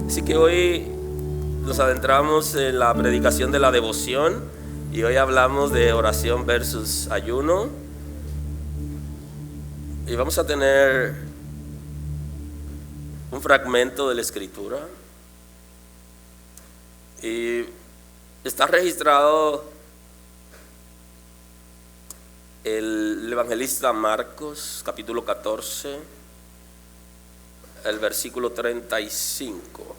Así que hoy nos adentramos en la predicación de la devoción y hoy hablamos de oración versus ayuno. Y vamos a tener un fragmento de la Escritura. Y está registrado el evangelista Marcos, capítulo 14, el versículo 35.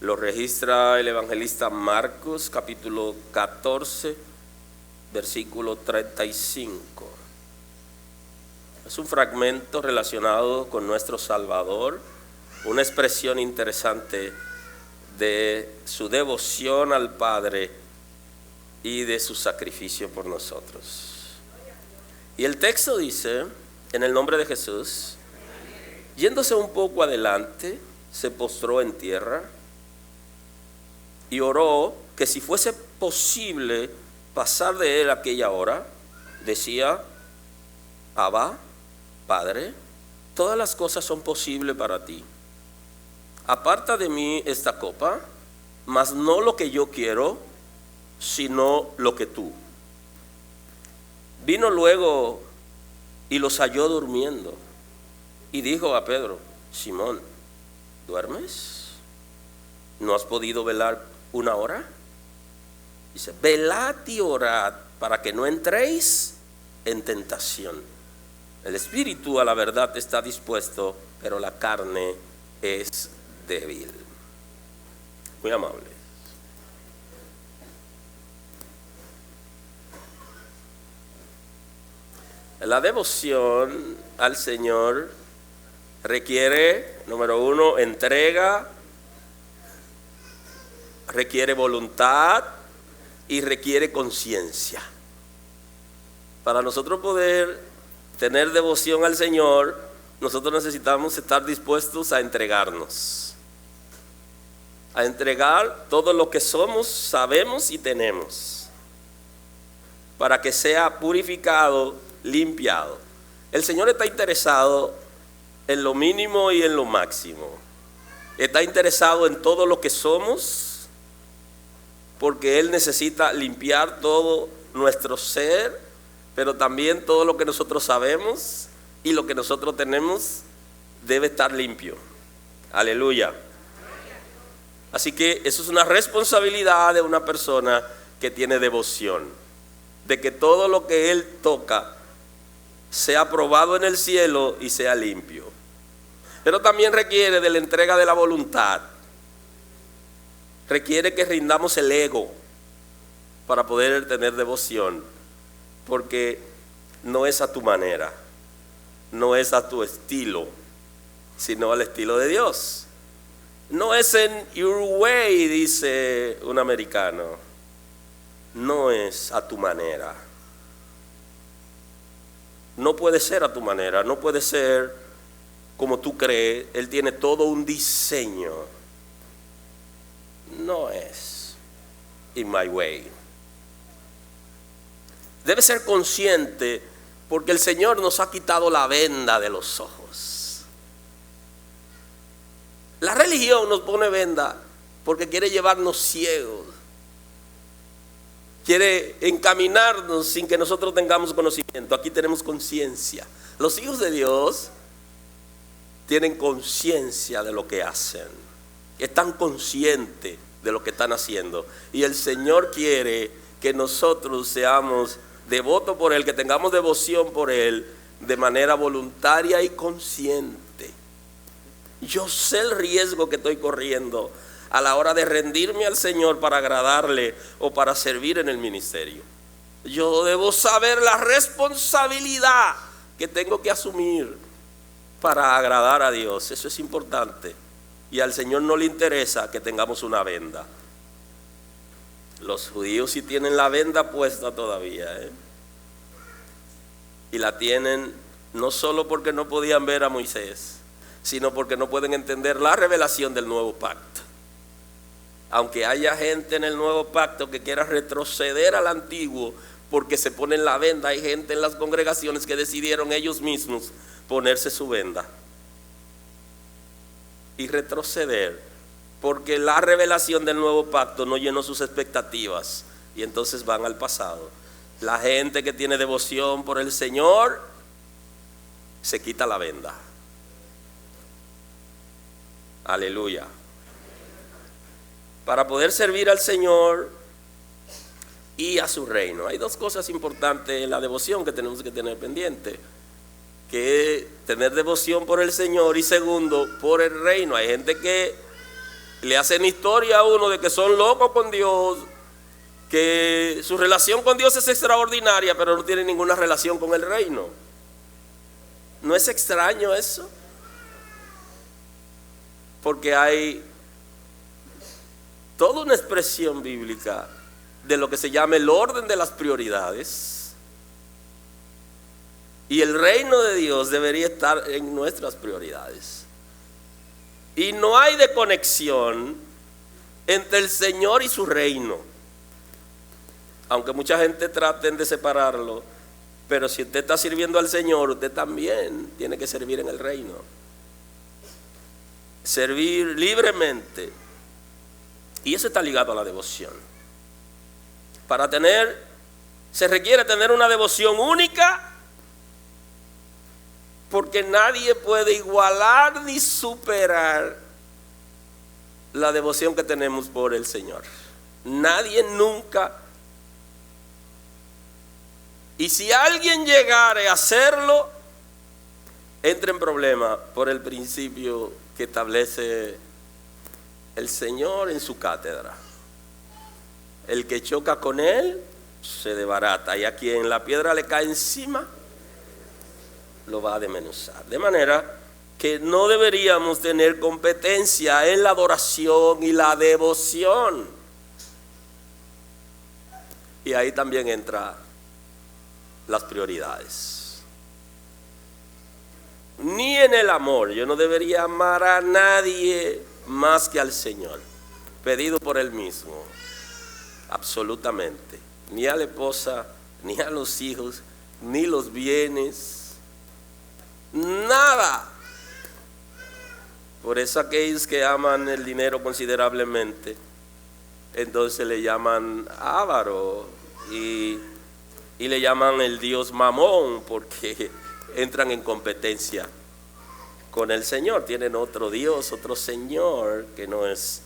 Lo registra el evangelista Marcos, capítulo 14, versículo 35. Es un fragmento relacionado con nuestro Salvador, una expresión interesante de su devoción al Padre y de su sacrificio por nosotros. Y el texto dice, en el nombre de Jesús, yéndose un poco adelante, se postró en tierra y oró que si fuese posible pasar de él aquella hora. Decía: Abba, Padre, todas las cosas son posibles para ti. Aparta de mí esta copa, mas no lo que yo quiero, sino lo que tú. Vino luego y los halló durmiendo, y dijo a Pedro: Simón, ¿duermes? ¿No has podido velar una hora? Dice: velad y orad para que no entréis en tentación. El espíritu a la verdad está dispuesto, pero la carne es débil. Muy amable. La devoción al Señor requiere, número uno, entrega, requiere voluntad y requiere conciencia. Para nosotros poder tener devoción al Señor, nosotros necesitamos estar dispuestos a entregarnos, a entregar todo lo que somos, sabemos y tenemos, para que sea purificado, limpiado. El Señor está interesado en lo mínimo y en lo máximo. Está interesado en todo lo que somos, porque Él necesita limpiar todo nuestro ser, pero también todo lo que nosotros sabemos y lo que nosotros tenemos debe estar limpio. Aleluya. Así que eso es una responsabilidad de una persona que tiene devoción, de que todo lo que él toca sea probado en el cielo y sea limpio. Pero también requiere de la entrega de la voluntad. Requiere que rindamos el ego para poder tener devoción, porque no es a tu manera, no es a tu estilo, sino al estilo de Dios. No es en your way, dice un americano. No es a tu manera. No puede ser a tu manera, no puede ser como tú crees. Él tiene todo un diseño. No es in my way. Debe ser consciente, porque el Señor nos ha quitado la venda de los ojos. La religión nos pone venda porque quiere llevarnos ciegos, quiere encaminarnos sin que nosotros tengamos conocimiento. Aquí tenemos conciencia. Los hijos de Dios tienen conciencia de lo que hacen, están conscientes de lo que están haciendo, y el Señor quiere que nosotros seamos devotos por Él, que tengamos devoción por Él de manera voluntaria y consciente. Yo sé el riesgo que estoy corriendo a la hora de rendirme al Señor para agradarle o para servir en el ministerio. Yo debo saber la responsabilidad que tengo que asumir para agradar a Dios. Eso es importante. Y al Señor no le interesa que tengamos una venda. Los judíos sí tienen la venda puesta todavía, y la tienen no solo porque no podían ver a Moisés, sino porque no pueden entender la revelación del nuevo pacto. Aunque haya gente en el nuevo pacto que quiera retroceder al antiguo porque se ponen la venda, hay gente en las congregaciones que decidieron ellos mismos ponerse su venda. y retroceder, porque la revelación del nuevo pacto no llenó sus expectativas y entonces van al pasado. La gente que tiene devoción por el Señor se quita la venda. Aleluya. Para poder servir al Señor y a su reino. Hay dos cosas importantes en la devoción que tenemos que tener pendiente, que es tener devoción por el Señor y segundo, por el reino. Hay gente que le hacen historia a uno de que son locos con Dios, que su relación con Dios es extraordinaria, pero no tiene ninguna relación con el reino. ¿No es extraño eso? Porque hay toda una expresión bíblica de lo que se llama el orden de las prioridades, y el reino de Dios debería estar en nuestras prioridades, y no hay desconexión entre el Señor y su reino, aunque mucha gente traten de separarlo. Pero si usted está sirviendo al Señor, usted también tiene que servir en el reino, servir libremente, y eso está ligado a la devoción. Para tener, se requiere tener una devoción única, porque nadie puede igualar ni superar la devoción que tenemos por el Señor. Nadie nunca. Y si alguien llegare a hacerlo, entra en problema por el principio que establece el Señor en su cátedra. El que choca con él se desbarata, y a quien la piedra le cae encima lo va a desmenuzar. De manera que no deberíamos tener competencia en la adoración y la devoción. Y ahí también entra las prioridades. Ni en el amor, yo no debería amar a nadie más que al Señor, pedido por Él mismo, absolutamente. Ni a la esposa, ni a los hijos, ni los bienes, nada. Por eso aquellos que aman el dinero considerablemente, entonces le llaman avaro y le llaman el dios Mamón, porque entran en competencia con el Señor. Tienen otro Dios, otro Señor, que no es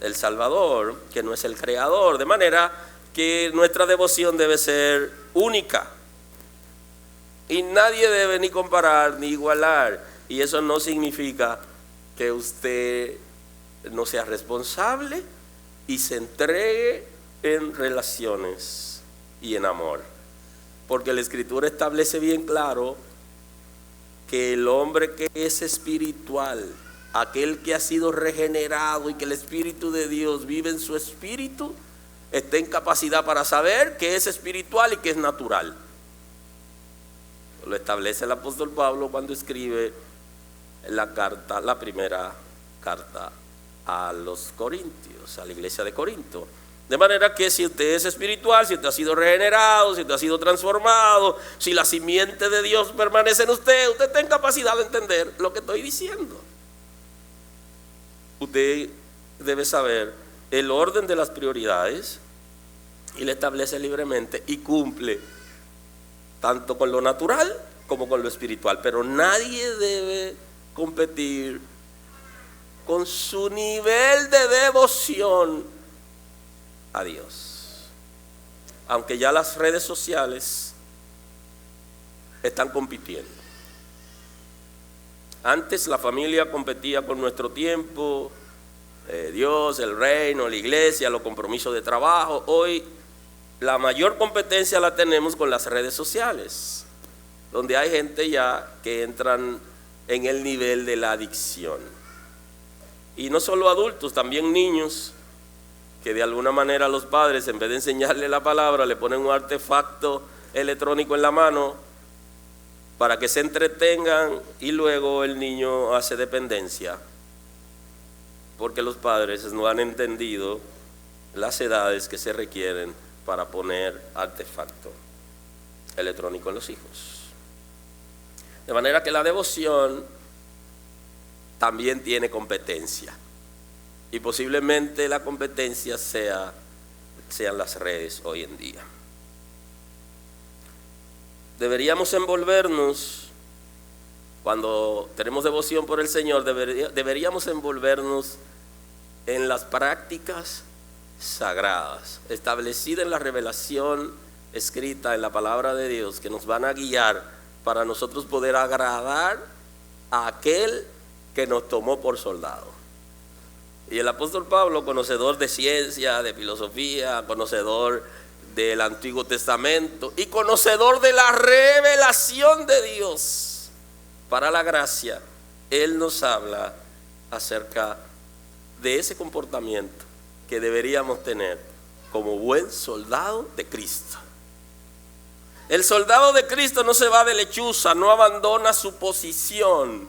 el Salvador, que no es el Creador. De manera que nuestra devoción debe ser única, y nadie debe ni comparar ni igualar. Y eso no significa que usted no sea responsable y se entregue en relaciones y en amor, porque la Escritura establece bien claro que el hombre que es espiritual, aquel que ha sido regenerado y que el Espíritu de Dios vive en su espíritu, está en capacidad para saber qué es espiritual y qué es natural. Lo establece el apóstol Pablo cuando escribe la primera carta a los Corintios, a la iglesia de Corinto. De manera que si usted es espiritual, si usted ha sido regenerado, si usted ha sido transformado, si la simiente de Dios permanece en usted, usted está en capacidad de entender lo que estoy diciendo. Usted debe saber el orden de las prioridades y le establece libremente y cumple tanto con lo natural como con lo espiritual. Pero nadie debe competir con su nivel de devoción a Dios, aunque ya las redes sociales están compitiendo. Antes la familia competía con nuestro tiempo, Dios, el reino, la iglesia, los compromisos de trabajo. Hoy la mayor competencia la tenemos con las redes sociales, donde hay gente ya que entran en el nivel de la adicción. Y no solo adultos, también niños, que de alguna manera los padres, en vez de enseñarle la palabra, le ponen un artefacto electrónico en la mano para que se entretengan, y luego el niño hace dependencia, porque los padres no han entendido las edades que se requieren para poner artefacto electrónico en los hijos. De manera que la devoción también tiene competencia. Y posiblemente la competencia sean las redes hoy en día. Deberíamos envolvernos, cuando tenemos devoción por el Señor, deberíamos envolvernos en las prácticas sagradas, establecidas en la revelación escrita en la palabra de Dios, que nos van a guiar para nosotros poder agradar a aquel que nos tomó por soldado. Y el apóstol Pablo, conocedor de ciencia, de filosofía, conocedor del Antiguo Testamento y conocedor de la revelación de Dios para la gracia, él nos habla acerca de ese comportamiento que deberíamos tener como buen soldado de Cristo. El soldado de Cristo no se va de lechuza, no abandona su posición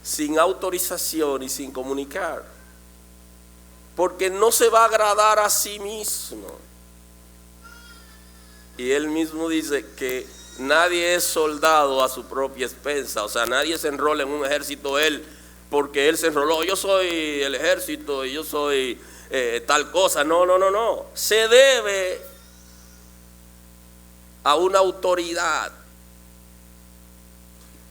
sin autorización y sin comunicar, porque no se va a agradar a sí mismo. Y él mismo dice que nadie es soldado a su propia expensa, o sea, nadie se enrola en un ejército porque él se enroló, yo soy el ejército y yo soy tal cosa. No, se debe a una autoridad.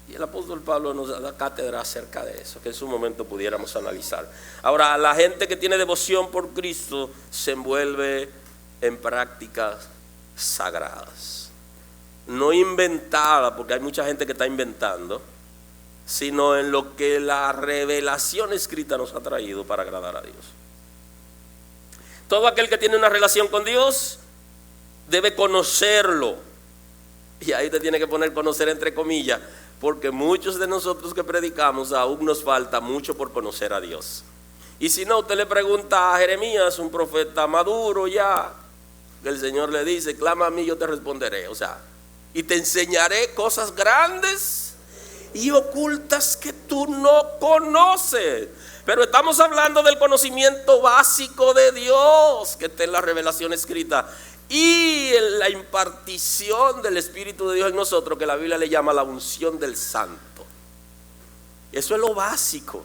Y el apóstol Pablo nos da cátedra acerca de eso, que en su momento pudiéramos analizar. Ahora, la gente que tiene devoción por Cristo se envuelve en prácticas sagradas, no inventadas, porque hay mucha gente que está inventando, sino en lo que la revelación escrita nos ha traído para agradar a Dios. Todo aquel que tiene una relación con Dios debe conocerlo, y ahí te tiene que poner conocer entre comillas, porque muchos de nosotros que predicamos aún nos falta mucho por conocer a Dios. Y si no, usted le pregunta a Jeremías, un profeta maduro ya, que el Señor le dice: clama a mí, yo te responderé, o sea, y te enseñaré cosas grandes y ocultas que tú no conoces. Pero estamos hablando del conocimiento básico de Dios que está en la revelación escrita y en la impartición del Espíritu de Dios en nosotros, que la Biblia le llama la unción del Santo. Eso es lo básico.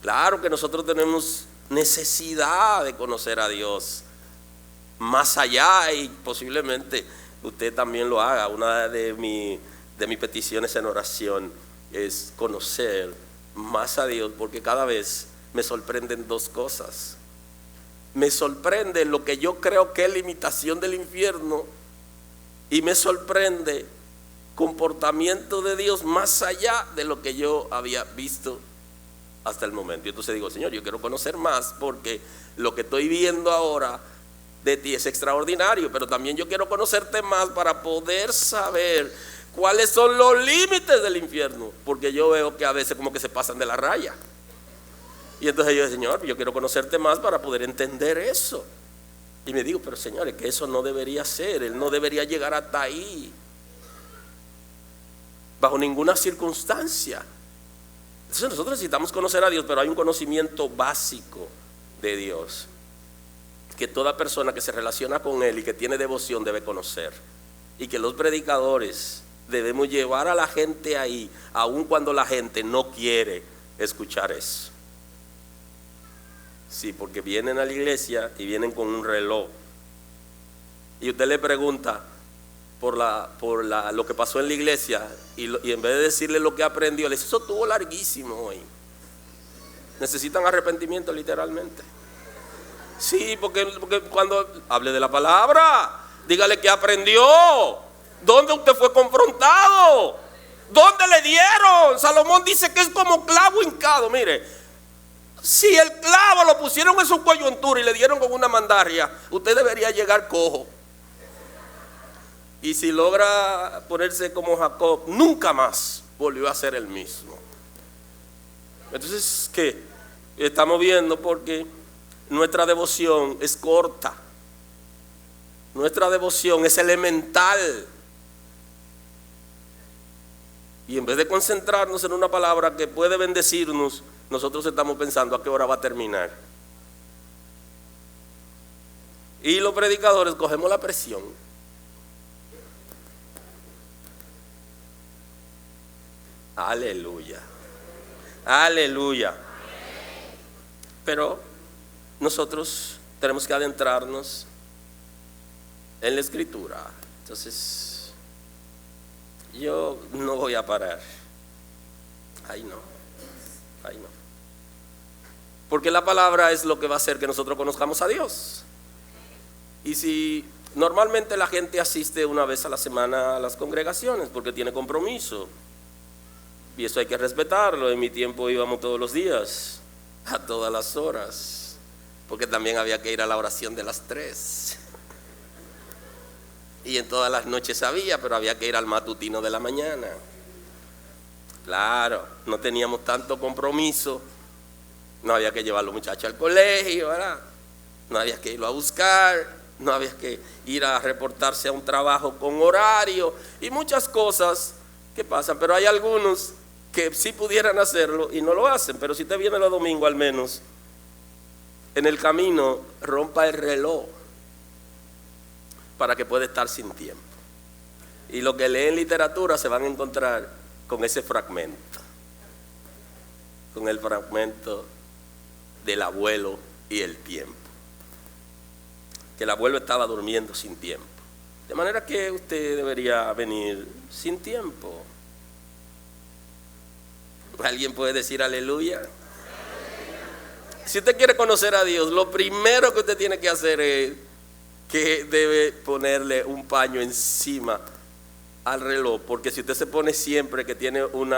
Claro que nosotros tenemos necesidad de conocer a Dios más allá, y posiblemente usted también lo haga. Una de mis peticiones en oración es conocer más a Dios, porque cada vez me sorprenden dos cosas. Me sorprende lo que yo creo que es la imitación del infierno, y me sorprende comportamiento de Dios más allá de lo que yo había visto hasta el momento. Y entonces digo: Señor, yo quiero conocer más, porque lo que estoy viendo ahora de ti es extraordinario, pero también yo quiero conocerte más para poder saber cuáles son los límites del infierno, porque yo veo que a veces como que se pasan de la raya. Y entonces yo digo: Señor, yo quiero conocerte más para poder entender eso. Y me digo: pero Señor, es que eso no debería ser, Él no debería llegar hasta ahí, bajo ninguna circunstancia. Entonces nosotros necesitamos conocer a Dios, pero hay un conocimiento básico de Dios que toda persona que se relaciona con Él y que tiene devoción debe conocer, y que los predicadores debemos llevar a la gente ahí, aun cuando la gente no quiere escuchar eso. Sí, porque vienen a la iglesia y vienen con un reloj, y usted le pregunta por lo que pasó en la iglesia, y en vez de decirle lo que aprendió, le dice: eso estuvo larguísimo hoy. Necesitan arrepentimiento literalmente. Sí, porque cuando hable de la palabra, dígale que aprendió, dónde usted fue confrontado, dónde le dieron. Salomón dice que es como clavo hincado. Mire, si el clavo lo pusieron en su coyuntura y le dieron con una mandarria, usted debería llegar cojo. Y si logra ponerse como Jacob, nunca más volvió a ser el mismo. Entonces, ¿qué? Estamos viendo porque nuestra devoción es corta, nuestra devoción es elemental, y en vez de concentrarnos en una palabra que puede bendecirnos, nosotros estamos pensando a qué hora va a terminar. Y los predicadores cogemos la presión. Aleluya. Aleluya. Pero nosotros tenemos que adentrarnos en la Escritura. Entonces, yo no voy a parar. Ahí no. Porque la palabra es lo que va a hacer que nosotros conozcamos a Dios. Y si normalmente la gente asiste una vez a la semana a las congregaciones porque tiene compromiso, y eso hay que respetarlo. En mi tiempo íbamos todos los días, a todas las horas, porque también había que ir a la oración de las 3. Y en todas las noches había, pero había que ir al matutino de la mañana. Claro, no teníamos tanto compromiso. No había que llevar a los muchachos al colegio, ¿verdad? No había que irlo a buscar, no había que ir a reportarse a un trabajo con horario y muchas cosas que pasan. Pero hay algunos que sí pudieran hacerlo y no lo hacen. Pero si usted viene los domingos, al menos en el camino rompa el reloj para que pueda estar sin tiempo. Y lo que leen literatura se van a encontrar con ese fragmento, con el fragmento del abuelo y el tiempo. Que el abuelo estaba durmiendo sin tiempo. De manera que usted debería venir sin tiempo. ¿Alguien puede decir aleluya? Si usted quiere conocer a Dios, lo primero que usted tiene que hacer es que debe ponerle un paño encima al reloj. Porque si usted se pone siempre que tiene un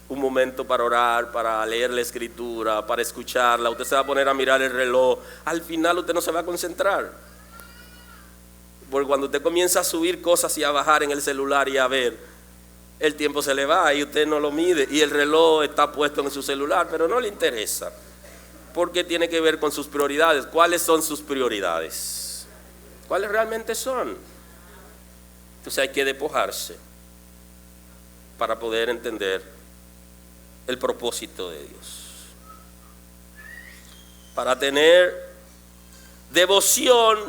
momento para orar, para leer la Escritura, para escucharla, usted se va a poner a mirar el reloj, al final usted no se va a concentrar. Porque cuando usted comienza a subir cosas y a bajar en el celular y a ver, el tiempo se le va y usted no lo mide, y el reloj está puesto en su celular, pero no le interesa, porque tiene que ver con sus prioridades. ¿Cuáles son sus prioridades? ¿Cuáles realmente son? Entonces hay que despojarse para poder entender el propósito de Dios. Para tener devoción,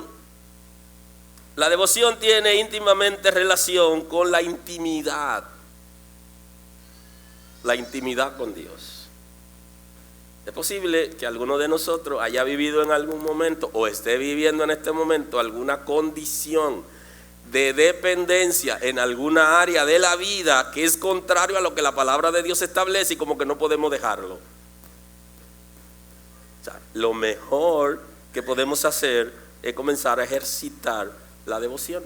la devoción tiene íntimamente relación con la intimidad con Dios. Es posible que alguno de nosotros haya vivido en algún momento o esté viviendo en este momento alguna condición de dependencia en alguna área de la vida que es contrario a lo que la palabra de Dios establece y como que no podemos dejarlo. O sea, lo mejor que podemos hacer es comenzar a ejercitar la devoción.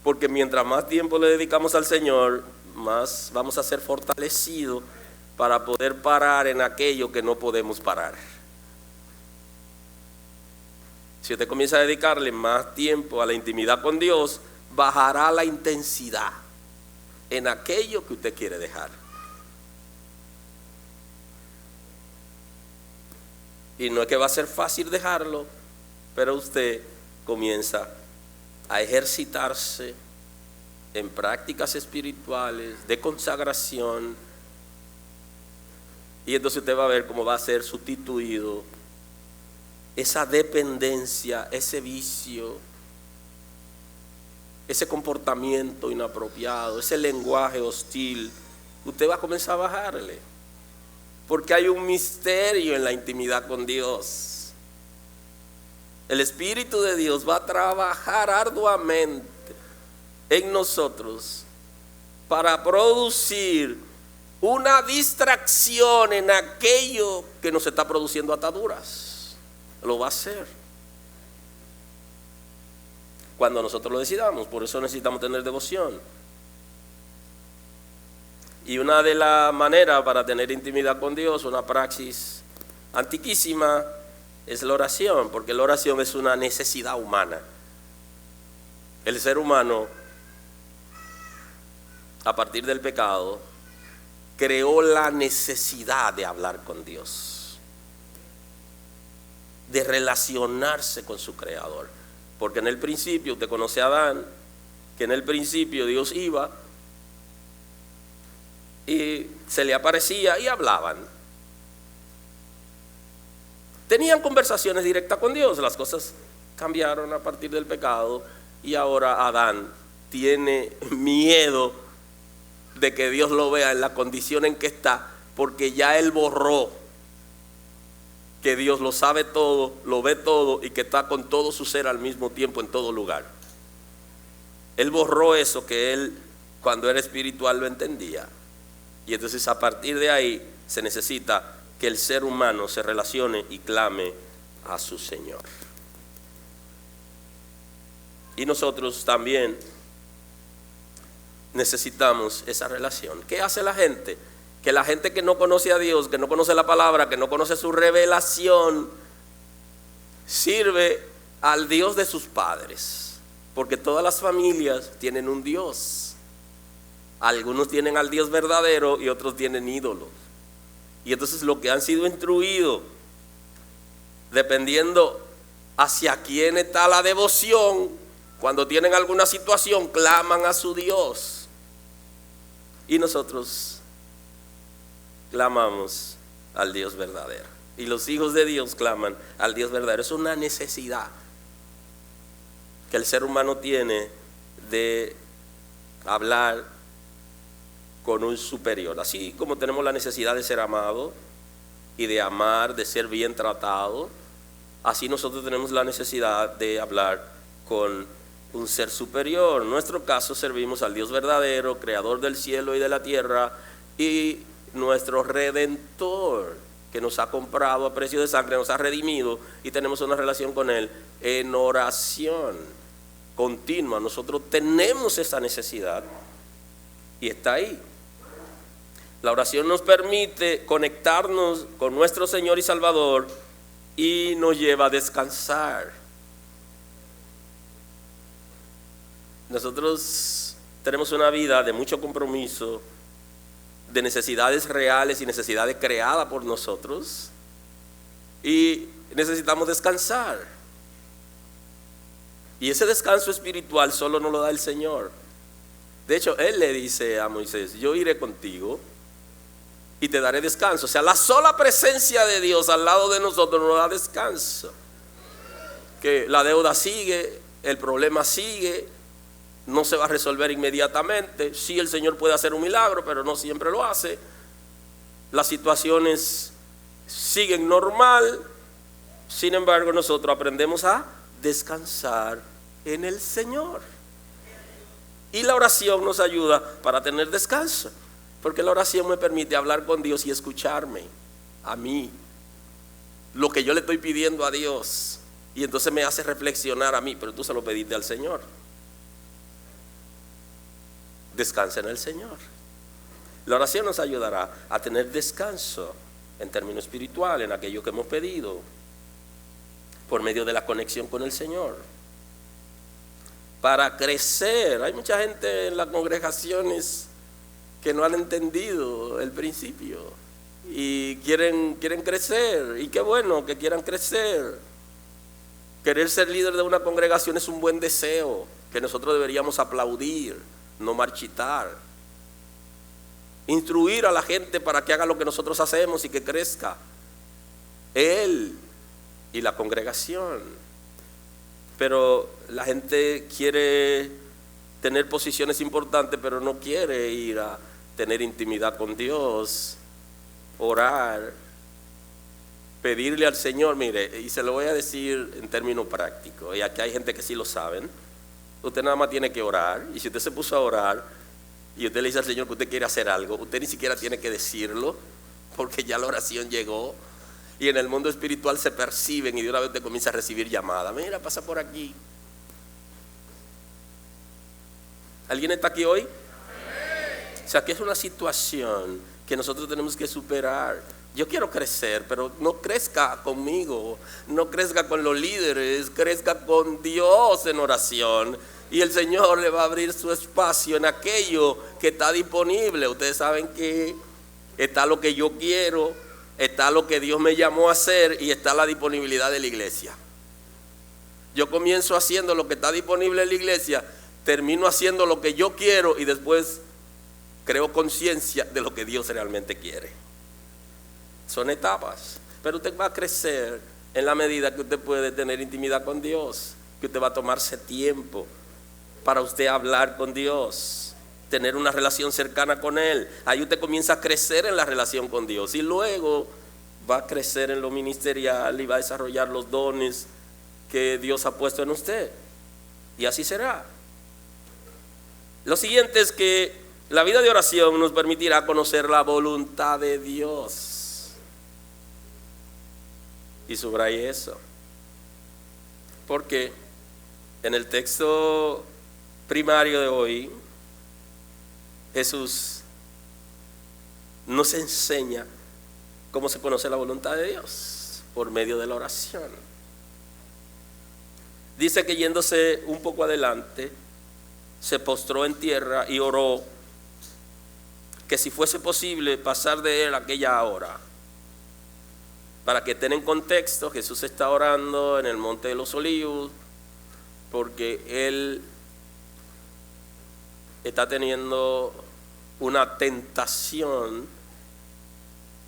Porque mientras más tiempo le dedicamos al Señor, más vamos a ser fortalecidos para poder parar en aquello que no podemos parar. Si usted comienza a dedicarle más tiempo a la intimidad con Dios, bajará la intensidad en aquello que usted quiere dejar. Y no es que va a ser fácil dejarlo, pero usted comienza a ejercitarse en prácticas espirituales, de consagración, y entonces usted va a ver cómo va a ser sustituido esa dependencia, ese vicio, ese comportamiento inapropiado, ese lenguaje hostil. Usted va a comenzar a bajarle, porque hay un misterio en la intimidad con Dios. El Espíritu de Dios va a trabajar arduamente en nosotros para producir una distracción en aquello que nos está produciendo ataduras. Lo va a hacer cuando nosotros lo decidamos. Por eso necesitamos tener devoción. Y una de las maneras para tener intimidad con Dios, una praxis antiquísima, es la oración, porque la oración es una necesidad humana. El ser humano, a partir del pecado, creó la necesidad de hablar con Dios, de relacionarse con su Creador. Porque en el principio, usted conoce a Adán, que en el principio Dios iba y se le aparecía y hablaban. Tenían conversaciones directas con Dios. Las cosas cambiaron a partir del pecado y ahora Adán tiene miedo de que Dios lo vea en la condición en que está, porque ya Él borró que Dios lo sabe todo, lo ve todo y que está con todo su ser al mismo tiempo en todo lugar. Él borró eso que Él cuando era espiritual lo entendía. Y entonces a partir de ahí se necesita que el ser humano se relacione y clame a su Señor. Y nosotros también necesitamos esa relación. ¿Qué hace la gente? Que la gente que no conoce a Dios, que no conoce la palabra, que no conoce su revelación, sirve al Dios de sus padres. Porque todas las familias tienen un Dios. Algunos tienen al Dios verdadero y otros tienen ídolos. Y entonces lo que han sido instruidos, dependiendo hacia quién está la devoción, cuando tienen alguna situación, claman a su Dios. Y nosotros clamamos al Dios verdadero. Y los hijos de Dios claman al Dios verdadero. Es una necesidad que el ser humano tiene de hablar con un superior. Así como tenemos la necesidad de ser amado y de amar, de ser bien tratado, así nosotros tenemos la necesidad de hablar con un ser superior. En nuestro caso servimos al Dios verdadero, creador del cielo y de la tierra, y nuestro redentor, que nos ha comprado a precio de sangre, nos ha redimido, y tenemos una relación con Él en oración continua. Nosotros tenemos esa necesidad y está ahí. La oración nos permite conectarnos con nuestro Señor y Salvador y nos lleva a descansar. Nosotros tenemos una vida de mucho compromiso, de necesidades reales y necesidades creadas por nosotros, y necesitamos descansar. Y ese descanso espiritual solo nos lo da el Señor. De hecho, Él le dice a Moisés: yo iré contigo y te daré descanso. O sea, la sola presencia de Dios al lado de nosotros nos da descanso. Que la deuda sigue, el problema sigue, no se va a resolver inmediatamente. Sí, el Señor puede hacer un milagro, pero no siempre lo hace. Las situaciones siguen normal. Sin embargo, nosotros aprendemos a descansar en el Señor. Y la oración nos ayuda para tener descanso, porque la oración me permite hablar con Dios y escucharme a mí, lo que yo le estoy pidiendo a Dios, y entonces me hace reflexionar a mí. Pero tú se lo pediste al Señor. Descansa en el Señor. La oración nos ayudará a tener descanso en términos espirituales, en aquello que hemos pedido, por medio de la conexión con el Señor. Para crecer, hay mucha gente en las congregaciones que no han entendido el principio y quieren crecer, y qué bueno que quieran crecer. Querer ser líder de una congregación es un buen deseo que nosotros deberíamos aplaudir, no marchitar. Instruir a la gente para que haga lo que nosotros hacemos y que crezca Él y la congregación. Pero la gente quiere tener posiciones importantes, pero no quiere ir a tener intimidad con Dios, orar, pedirle al Señor. Mire, y se lo voy a decir en términos prácticos, y aquí hay gente que sí lo saben. Usted nada más tiene que orar, y si usted se puso a orar y usted le dice al Señor que usted quiere hacer algo, usted ni siquiera tiene que decirlo, porque ya la oración llegó. Y en el mundo espiritual se perciben, y de una vez te comienza a recibir llamadas. Mira, pasa por aquí. ¿Alguien está aquí hoy? O sea, que es una situación que nosotros tenemos que superar. Yo quiero crecer, pero no crezca conmigo, no crezca con los líderes, crezca con Dios en oración. Y el Señor le va a abrir su espacio en aquello que está disponible. Ustedes saben que está lo que yo quiero, está lo que Dios me llamó a hacer, y está la disponibilidad de la iglesia. Yo comienzo haciendo lo que está disponible en la iglesia, termino haciendo lo que yo quiero, y después creo conciencia de lo que Dios realmente quiere. Son etapas, pero usted va a crecer en la medida que usted puede tener intimidad con Dios, que usted va a tomarse tiempo para usted hablar con Dios. tener una relación cercana con Él. Ahí usted comienza a crecer en la relación con Dios y luego va a crecer en lo ministerial y va a desarrollar los dones que Dios ha puesto en usted. Y así será. Lo siguiente es que la vida de oración nos permitirá conocer la voluntad de Dios. Y subraye eso. Porque en el texto primario de hoy, Jesús nos enseña cómo se conoce la voluntad de Dios por medio de la oración. Dice que yéndose un poco adelante, se postró en tierra y oró que si fuese posible pasar de él aquella hora. Para que estén en contexto, Jesús está orando en el Monte de los Olivos porque Él está teniendo una tentación,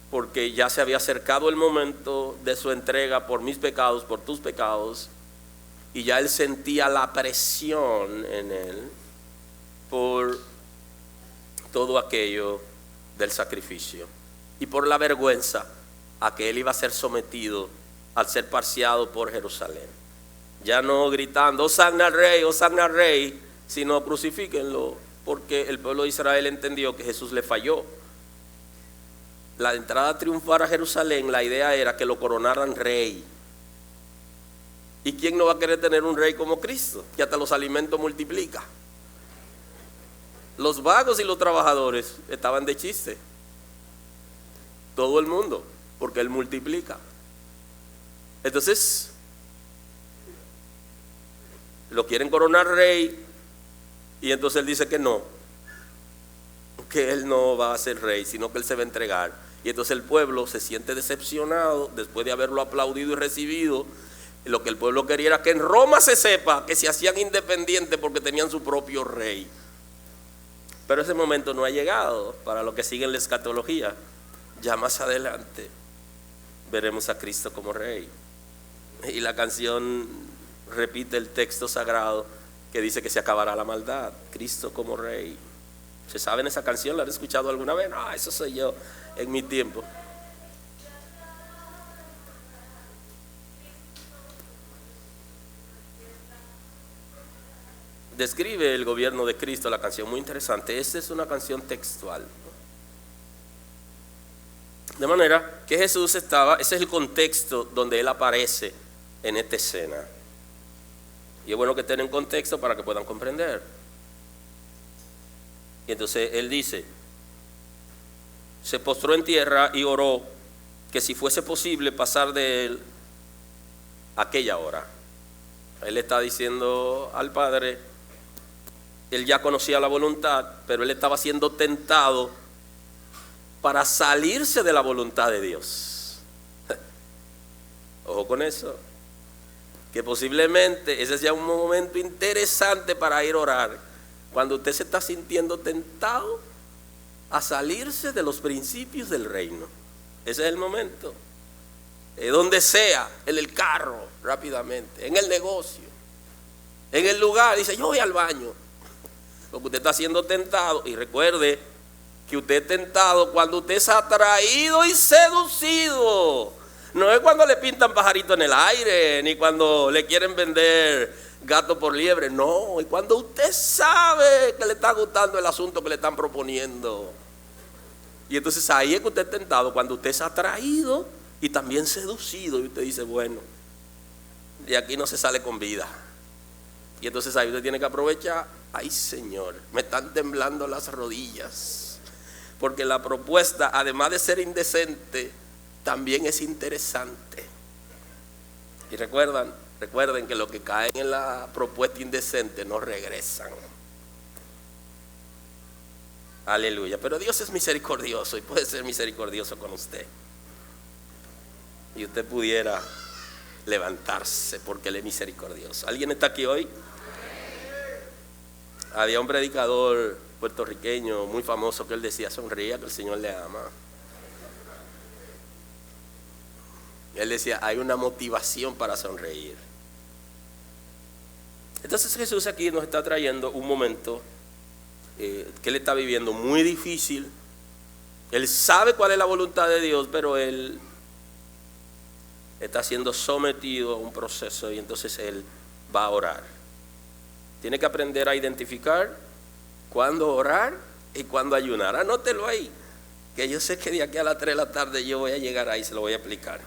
porque ya se había acercado el momento de su entrega por mis pecados, por tus pecados, y ya Él sentía la presión en Él por todo aquello del sacrificio y por la vergüenza a que Él iba a ser sometido al ser parciado por Jerusalén. Ya no gritando Hosanna al Rey, sino crucifíquenlo, porque el pueblo de Israel entendió que Jesús le falló. La entrada triunfal a Jerusalén, la idea era que lo coronaran rey. ¿Y quién no va a querer tener un rey como Cristo, que hasta los alimentos multiplica? Los vagos y los trabajadores estaban de chiste. Todo el mundo, porque Él multiplica. Entonces, lo quieren coronar rey, y entonces Él dice que no, que Él no va a ser rey, sino que Él se va a entregar. Y entonces el pueblo se siente decepcionado después de haberlo aplaudido y recibido. Lo que el pueblo quería era que en Roma se sepa que se hacían independientes porque tenían su propio rey. Pero ese momento no ha llegado para lo que sigue en la escatología. Ya más adelante veremos a Cristo como rey. Y la canción repite el texto sagrado que dice que se acabará la maldad. Cristo como rey. ¿Se saben esa canción? ¿La han escuchado alguna vez? No, eso soy yo en mi tiempo. Describe el gobierno de Cristo la canción, muy interesante. Esta es una canción textual. De manera que Jesús estaba, ese es el contexto donde Él aparece en esta escena. Y es bueno que estén en contexto para que puedan comprender. Y entonces Él dice, se postró en tierra y oró que si fuese posible pasar de Él aquella hora. Él está diciendo al Padre, Él ya conocía la voluntad, pero Él estaba siendo tentado para salirse de la voluntad de Dios. Ojo con eso, que posiblemente ese sea un momento interesante para ir a orar, cuando usted se está sintiendo tentado a salirse de los principios del reino. Ese es el momento. Donde sea, en el carro, rápidamente, en el negocio, en el lugar, dice, yo voy al baño. Porque usted está siendo tentado. Y recuerde que usted es tentado cuando usted es atraído y seducido. No es cuando le pintan pajarito en el aire, ni cuando le quieren vender gato por liebre. No, es cuando usted sabe que le está gustando el asunto que le están proponiendo. Y entonces ahí es que usted es tentado, cuando usted es atraído y también seducido. Y usted dice, bueno, de aquí no se sale con vida. Y entonces ahí usted tiene que aprovechar. Ay, Señor, me están temblando las rodillas, porque la propuesta, además de ser indecente, también es interesante. Y recuerden que los que caen en la propuesta indecente no regresan. Aleluya. Pero Dios es misericordioso y puede ser misericordioso con usted. Y usted pudiera levantarse porque Él es misericordioso. ¿Alguien está aquí hoy? Había un predicador puertorriqueño muy famoso que él decía, sonría que el Señor le ama. Él decía, hay una motivación para sonreír. Entonces Jesús aquí nos está trayendo un momento que él está viviendo muy difícil. Él sabe cuál es la voluntad de Dios, pero él está siendo sometido a un proceso y entonces él va a orar. Tiene que aprender a identificar cuándo orar y cuándo ayunar. Anótelo ahí, que yo sé que de aquí a las 3 de la tarde yo voy a llegar ahí y se lo voy a explicar.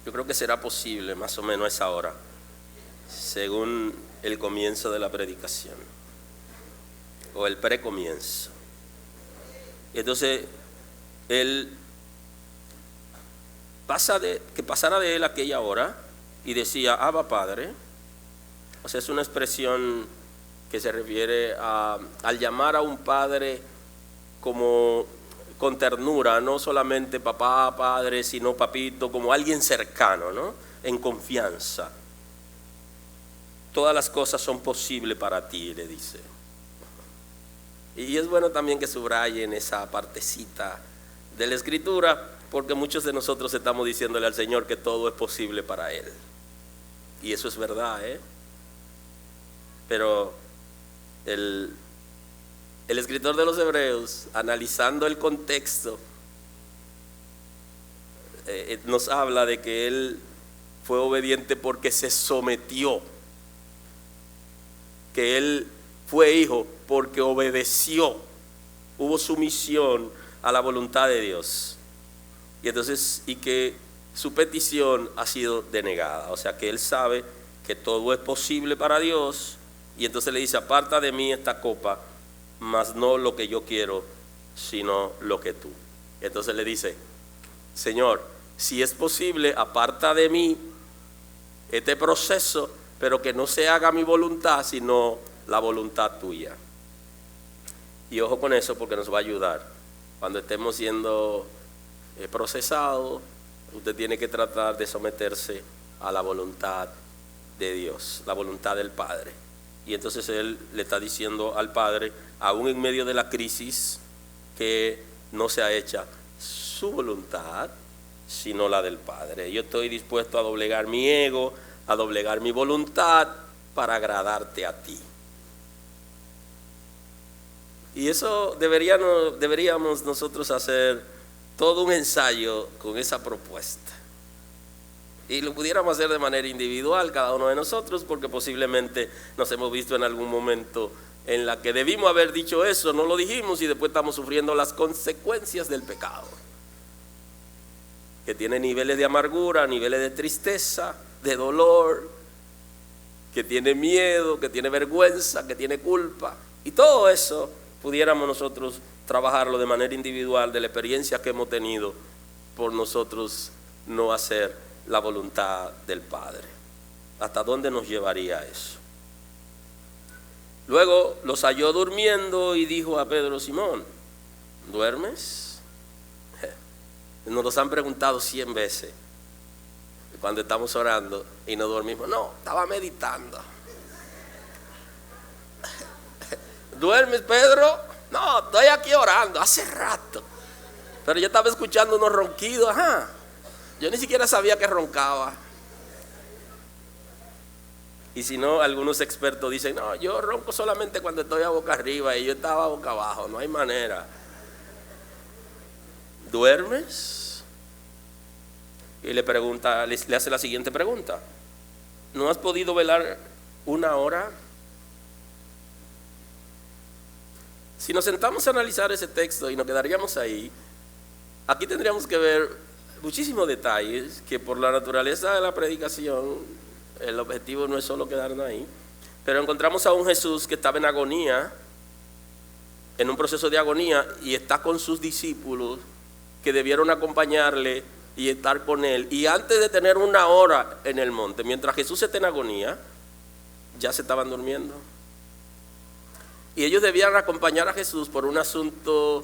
Yo creo que será posible más o menos a esa hora, según el comienzo de la predicación o el precomienzo. Entonces él pasara de él aquella hora y decía: Abba, Padre. O sea, es una expresión que se refiere al llamar a un padre como con ternura, no solamente papá, padre, sino papito, como alguien cercano, ¿no? En confianza. Todas las cosas son posibles para ti, le dice. Y es bueno también que subrayen esa partecita de la Escritura, porque muchos de nosotros estamos diciéndole al Señor que todo es posible para Él. Y eso es verdad, Pero el escritor de los Hebreos, analizando el contexto, nos habla de que él fue obediente porque se sometió, que él fue hijo porque obedeció, hubo sumisión a la voluntad de Dios, y que su petición ha sido denegada. O sea que él sabe que todo es posible para Dios, y entonces le dice: aparta de mí esta copa, mas no lo que yo quiero, sino lo que tú. Entonces le dice: Señor, si es posible, aparta de mí este proceso, pero que no se haga mi voluntad, sino la voluntad tuya. Y ojo con eso, porque nos va a ayudar. Cuando estemos siendo procesados, usted tiene que tratar de someterse a la voluntad de Dios, la voluntad del Padre. Y entonces él le está diciendo al Padre, aún en medio de la crisis, que no sea hecha su voluntad, sino la del Padre. Yo estoy dispuesto a doblegar mi ego, a doblegar mi voluntad para agradarte a ti. Y eso deberíamos nosotros hacer todo un ensayo con esa propuesta. Y lo pudiéramos hacer de manera individual cada uno de nosotros, porque posiblemente nos hemos visto en algún momento en la que debimos haber dicho eso, no lo dijimos, y después estamos sufriendo las consecuencias del pecado, que tiene niveles de amargura, niveles de tristeza, de dolor, que tiene miedo, que tiene vergüenza, que tiene culpa. Y todo eso pudiéramos nosotros trabajarlo de manera individual, de la experiencia que hemos tenido por nosotros no hacer la voluntad del Padre. ¿Hasta dónde nos llevaría eso? Luego los halló durmiendo y dijo a Pedro: Simón, ¿duermes? Nos los han preguntado 100 veces cuando estamos orando y no dormimos. No, estaba meditando. ¿Duermes, Pedro? No, estoy aquí orando hace rato, pero yo estaba escuchando unos ronquidos. Yo ni siquiera sabía que roncaba. Y si no, algunos expertos dicen: no, yo ronco solamente cuando estoy a boca arriba, y yo estaba a boca abajo, no hay manera. ¿Duermes? Y le hace la siguiente pregunta: ¿no has podido velar 1 hora? Si nos sentamos a analizar ese texto y nos quedaríamos ahí, aquí tendríamos que ver muchísimos detalles que, por la naturaleza de la predicación, el objetivo no es solo quedarnos ahí. Pero encontramos a un Jesús que estaba en agonía, en un proceso de agonía, y está con sus discípulos que debieron acompañarle y estar con él. Y antes de tener 1 hora en el monte, mientras Jesús está en agonía, ya se estaban durmiendo. Y ellos debían acompañar a Jesús por un asunto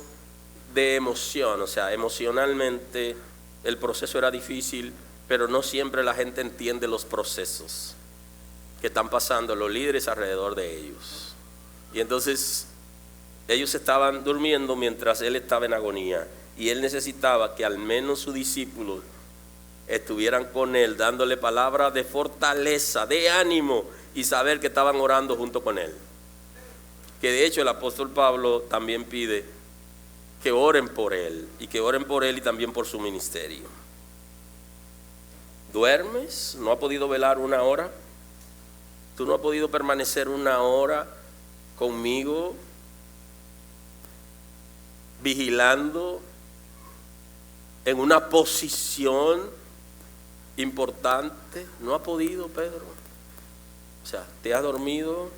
de emoción. O sea, emocionalmente el proceso era difícil, pero no siempre la gente entiende los procesos que están pasando los líderes alrededor de ellos. Y entonces ellos estaban durmiendo mientras él estaba en agonía, y él necesitaba que al menos sus discípulos estuvieran con él, dándole palabras de fortaleza, de ánimo, y saber que estaban orando junto con él. Que de hecho el apóstol Pablo también pide que oren por él, y que oren por él y también por su ministerio. ¿Duermes? ¿No has podido velar una hora? ¿Tú no has podido permanecer una hora conmigo, vigilando en una posición importante? ¿No has podido, Pedro? O sea, te has dormido.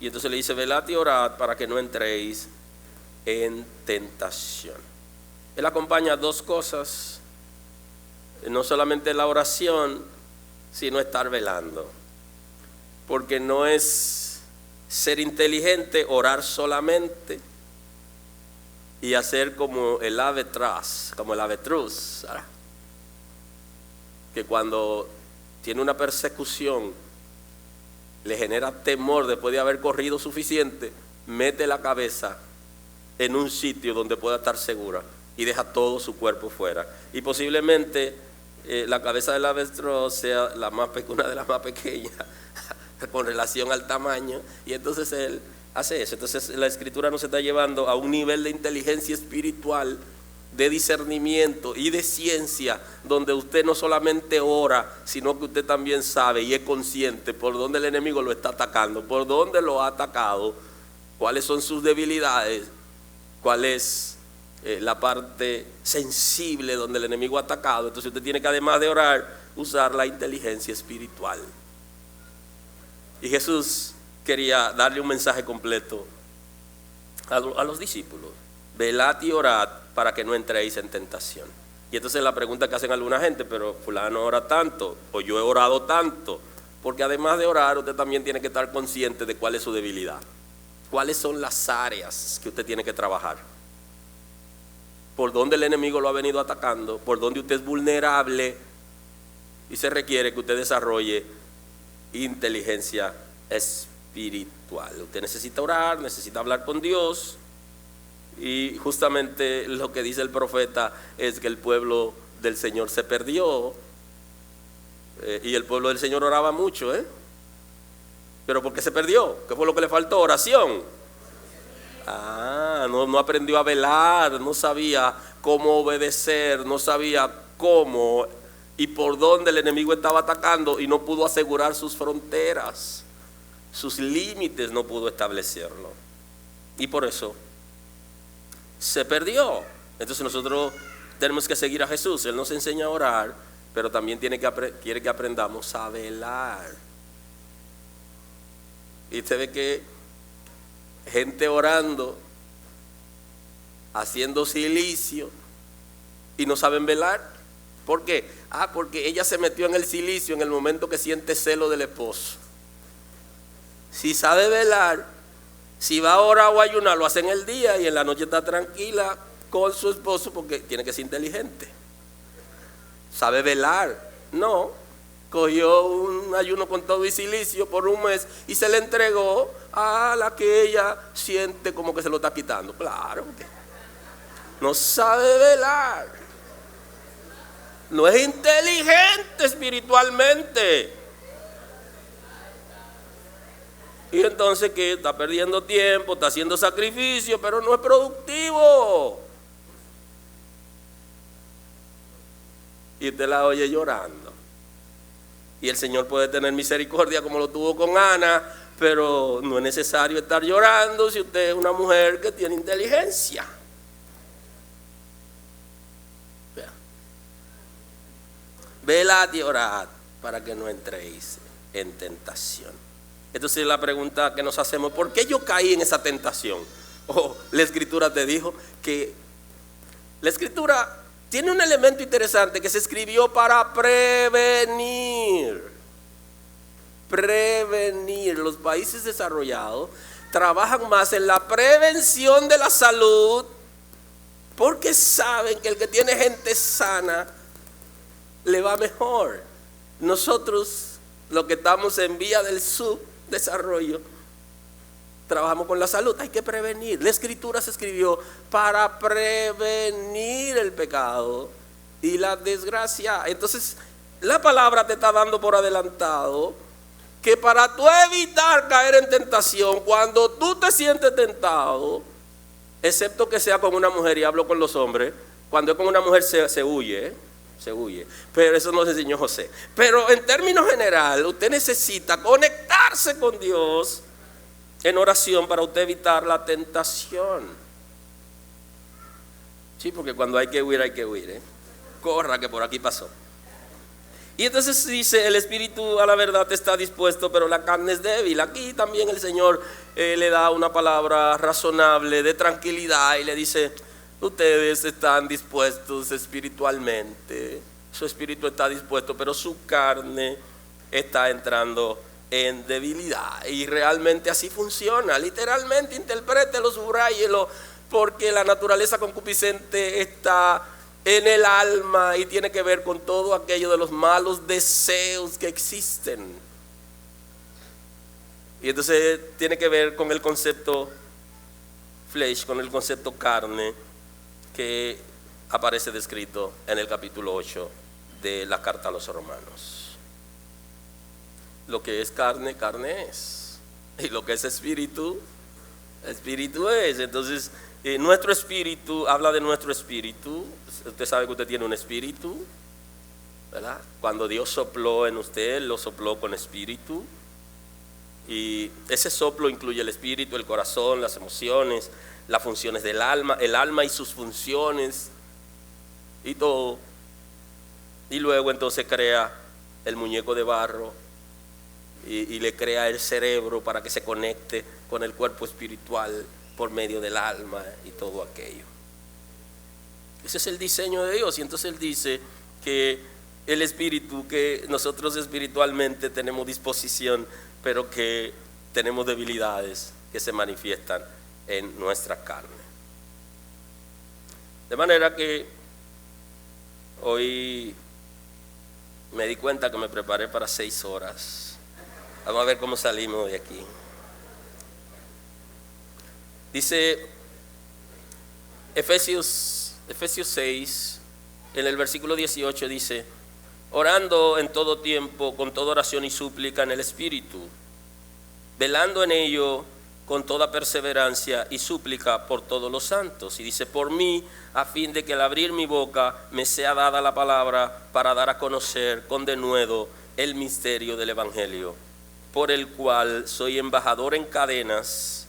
Y entonces le dice: velad y orad para que no entréis en tentación. Él acompaña dos cosas, no solamente la oración, sino estar velando. Porque no es ser inteligente orar solamente y hacer como el avetruz, ¿verdad? Que cuando tiene una persecución le genera temor después de haber corrido suficiente, mete la cabeza en un sitio donde pueda estar segura y deja todo su cuerpo fuera. Y posiblemente la cabeza del avestruz sea una de las más pequeñas con relación al tamaño, y entonces él hace eso. Entonces la Escritura nos está llevando a un nivel de inteligencia espiritual, de discernimiento y de ciencia, donde usted no solamente ora, sino que usted también sabe y es consciente por dónde el enemigo lo está atacando, por dónde lo ha atacado, cuáles son sus debilidades, cuál es la parte sensible donde el enemigo ha atacado. Entonces usted tiene que, además de orar, usar la inteligencia espiritual. Y Jesús quería darle un mensaje completo a los discípulos: velad y orad para que no entréis en tentación. Y entonces la pregunta que hacen alguna gente: pero fulano ora tanto, o yo he orado tanto. Porque además de orar, usted también tiene que estar consciente de cuál es su debilidad, cuáles son las áreas que usted tiene que trabajar, por dónde el enemigo lo ha venido atacando, por dónde usted es vulnerable, y se requiere que usted desarrolle inteligencia espiritual. Usted necesita orar, necesita hablar con Dios. Y justamente lo que dice el profeta es que el pueblo del Señor se perdió, y el pueblo del Señor oraba mucho, pero ¿por qué se perdió? ¿Qué fue lo que le faltó? Oración. No aprendió a velar, no sabía cómo obedecer, no sabía cómo y por dónde el enemigo estaba atacando, y no pudo asegurar sus fronteras, sus límites no pudo establecerlo, y por eso se perdió. Entonces nosotros tenemos que seguir a Jesús. Él nos enseña a orar, pero también quiere que aprendamos a velar. Y usted ve que gente orando, haciendo silicio, y no saben velar. ¿Por qué? Porque ella se metió en el silicio en el momento que siente celo del esposo. Si sabe velar, si va a orar o ayunar, lo hace en el día, y en la noche está tranquila con su esposo, porque tiene que ser inteligente. Sabe velar. No, cogió un ayuno con todo y silicio por un mes y se le entregó a la que ella siente como que se lo está quitando. Claro, no sabe velar, no es inteligente espiritualmente. Y entonces, ¿qué? Está perdiendo tiempo, está haciendo sacrificio, pero no es productivo. Y usted la oye llorando. Y el Señor puede tener misericordia como lo tuvo con Ana, pero no es necesario estar llorando si usted es una mujer que tiene inteligencia. Velad y orad para que no entréis en tentación. Entonces la pregunta que nos hacemos: ¿por qué yo caí en esa tentación? La Escritura te dijo que la Escritura tiene un elemento interesante que se escribió para prevenir. Prevenir. Los países desarrollados trabajan más en la prevención de la salud, porque saben que el que tiene gente sana le va mejor. Nosotros, los que estamos en vía del subdesarrollo, trabajamos con la salud. Hay que prevenir. La Escritura se escribió para prevenir el pecado y la desgracia. Entonces la palabra te está dando por adelantado que para tú evitar caer en tentación, cuando tú te sientes tentado, excepto que sea con una mujer, y hablo con los hombres, cuando es con una mujer se huye, se huye. Pero eso nos enseñó José. Pero en términos general, usted necesita conectarse con Dios en oración para usted evitar la tentación. Sí, porque cuando hay que huir, corra que por aquí pasó. Y entonces dice, el espíritu a la verdad está dispuesto, pero la carne es débil. Aquí también el Señor le da una palabra razonable de tranquilidad y le dice, ustedes están dispuestos espiritualmente, su espíritu está dispuesto, pero su carne está entrando en debilidad. Y realmente así funciona, literalmente interprételo, subráyelo, porque la naturaleza concupiscente está en el alma y tiene que ver con todo aquello de los malos deseos que existen. Y entonces tiene que ver con el concepto flesh, con el concepto carne, que aparece descrito en el capítulo 8 de la carta a los romanos. Lo que es carne, carne es. Y lo que es espíritu, espíritu es. Entonces, nuestro espíritu, habla de nuestro espíritu. Usted sabe que usted tiene un espíritu, ¿verdad? Cuando Dios sopló en usted, lo sopló con espíritu. Y ese soplo incluye el espíritu, el corazón, las emociones, las funciones del alma, el alma y sus funciones y todo. Y luego entonces crea el muñeco de barro y le crea el cerebro para que se conecte con el cuerpo espiritual por medio del alma y todo aquello. Ese es el diseño de Dios. Y entonces Él dice que el espíritu, que nosotros espiritualmente tenemos disposición, pero que tenemos debilidades que se manifiestan en nuestra carne. De manera que hoy me di cuenta que me preparé para 6 horas. Vamos a ver cómo salimos de aquí. Dice Efesios 6, en el versículo 18 dice: orando en todo tiempo, con toda oración y súplica en el Espíritu, velando en ello con toda perseverancia y súplica por todos los santos. Y dice: por mí, a fin de que al abrir mi boca me sea dada la palabra para dar a conocer con denuedo el misterio del Evangelio, por el cual soy embajador en cadenas,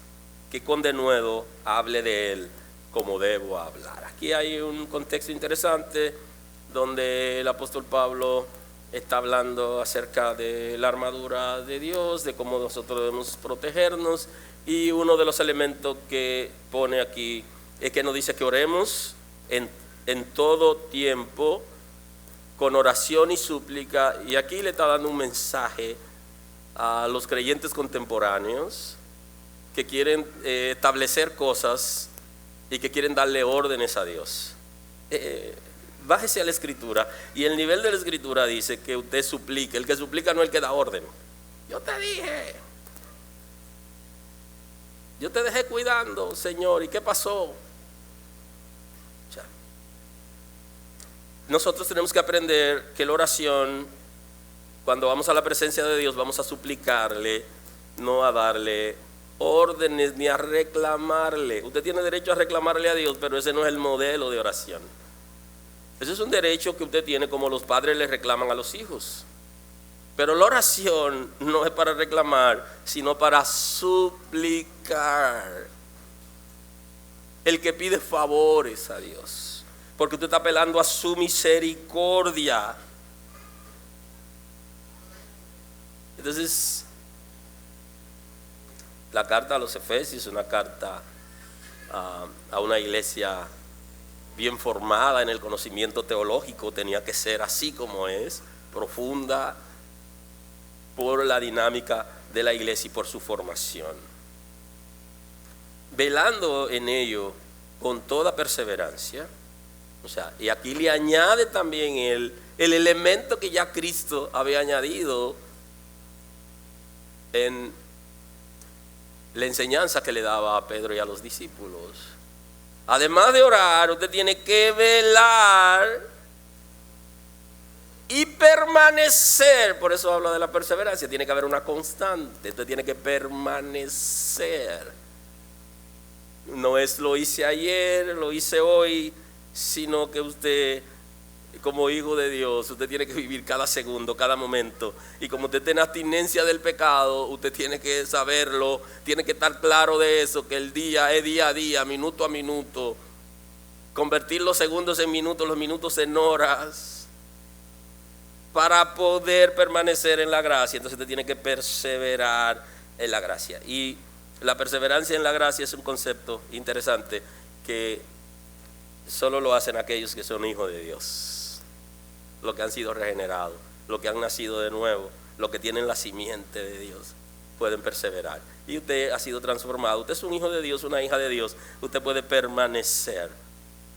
que con denuedo hable de él como debo hablar. Aquí hay un contexto interesante donde el apóstol Pablo está hablando acerca de la armadura de Dios, de cómo nosotros debemos protegernos, y uno de los elementos que pone aquí es que nos dice que oremos en todo tiempo con oración y súplica. Y aquí le está dando un mensaje a los creyentes contemporáneos que quieren establecer cosas y que quieren darle órdenes a Dios. Bájese a la escritura, y el nivel de la escritura dice que usted suplique. El que suplica no es el que da orden. Yo te dije, yo te dejé cuidando, Señor, ¿y qué pasó? O sea, nosotros tenemos que aprender que la oración, cuando vamos a la presencia de Dios, vamos a suplicarle, no a darle órdenes ni a reclamarle. Usted tiene derecho a reclamarle a Dios, pero ese no es el modelo de oración. Ese es un derecho que usted tiene, como los padres le reclaman a los hijos. Pero la oración no es para reclamar, sino para suplicar. El que pide favores a Dios, porque usted está apelando a su misericordia. Entonces, la carta a los Efesios es una carta a una iglesia bien formada en el conocimiento teológico. Tenía que ser así como es, profunda, por la dinámica de la iglesia y por su formación. Velando en ello con toda perseverancia. O sea, y aquí le añade también el elemento que ya Cristo había añadido en la enseñanza que le daba a Pedro y a los discípulos. Además de orar, usted tiene que velar y permanecer. Por eso habla de la perseverancia. Tiene que haber una constante. Usted tiene que permanecer. No es lo hice ayer, lo hice hoy, sino que usted, como hijo de Dios, usted tiene que vivir cada segundo, cada momento. Y como usted tiene abstinencia del pecado, usted tiene que saberlo, tiene que estar claro de eso, que el día es día a día, minuto a minuto. Convertir los segundos en minutos, los minutos en horas, para poder permanecer en la gracia. Entonces usted tiene que perseverar en la gracia. Y la perseverancia en la gracia es un concepto interesante que solo lo hacen aquellos que son hijos de Dios, los que han sido regenerados, los que han nacido de nuevo, los que tienen la simiente de Dios, pueden perseverar. Y usted ha sido transformado, usted es un hijo de Dios, una hija de Dios, usted puede permanecer.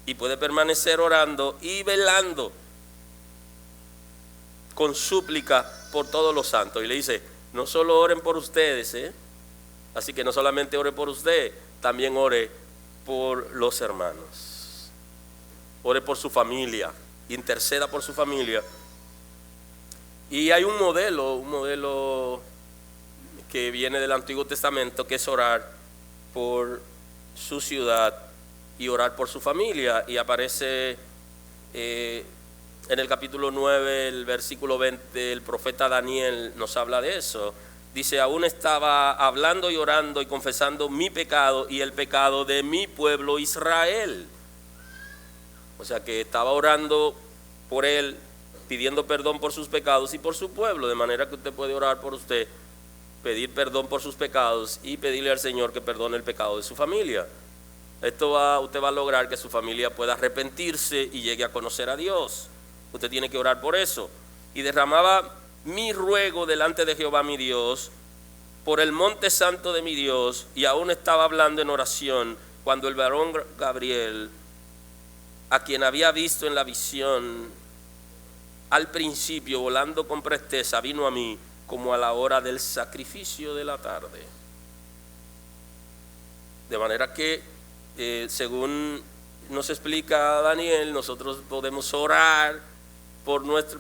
Y puede permanecer orando y velando con súplica por todos los santos. Y le dice, no solo oren por ustedes, así que no solamente ore por usted, también ore por los hermanos. Ore por su familia, interceda por su familia. Y hay un modelo que viene del Antiguo Testamento, que es orar por su ciudad y orar por su familia. Y aparece en el capítulo 9, el versículo 20, el profeta Daniel nos habla de eso. Dice, aún estaba hablando y orando y confesando mi pecado y el pecado de mi pueblo Israel. O sea que estaba orando por él, pidiendo perdón por sus pecados y por su pueblo, de manera que usted puede orar por usted, pedir perdón por sus pecados y pedirle al Señor que perdone el pecado de su familia. Usted va a lograr que su familia pueda arrepentirse y llegue a conocer a Dios. Usted tiene que orar por eso. Y derramaba mi ruego delante de Jehová mi Dios, por el monte santo de mi Dios, y aún estaba hablando en oración, cuando el varón Gabriel, a quien había visto en la visión al principio, volando con presteza, vino a mí como a la hora del sacrificio de la tarde. De manera que según nos explica Daniel, nosotros podemos orar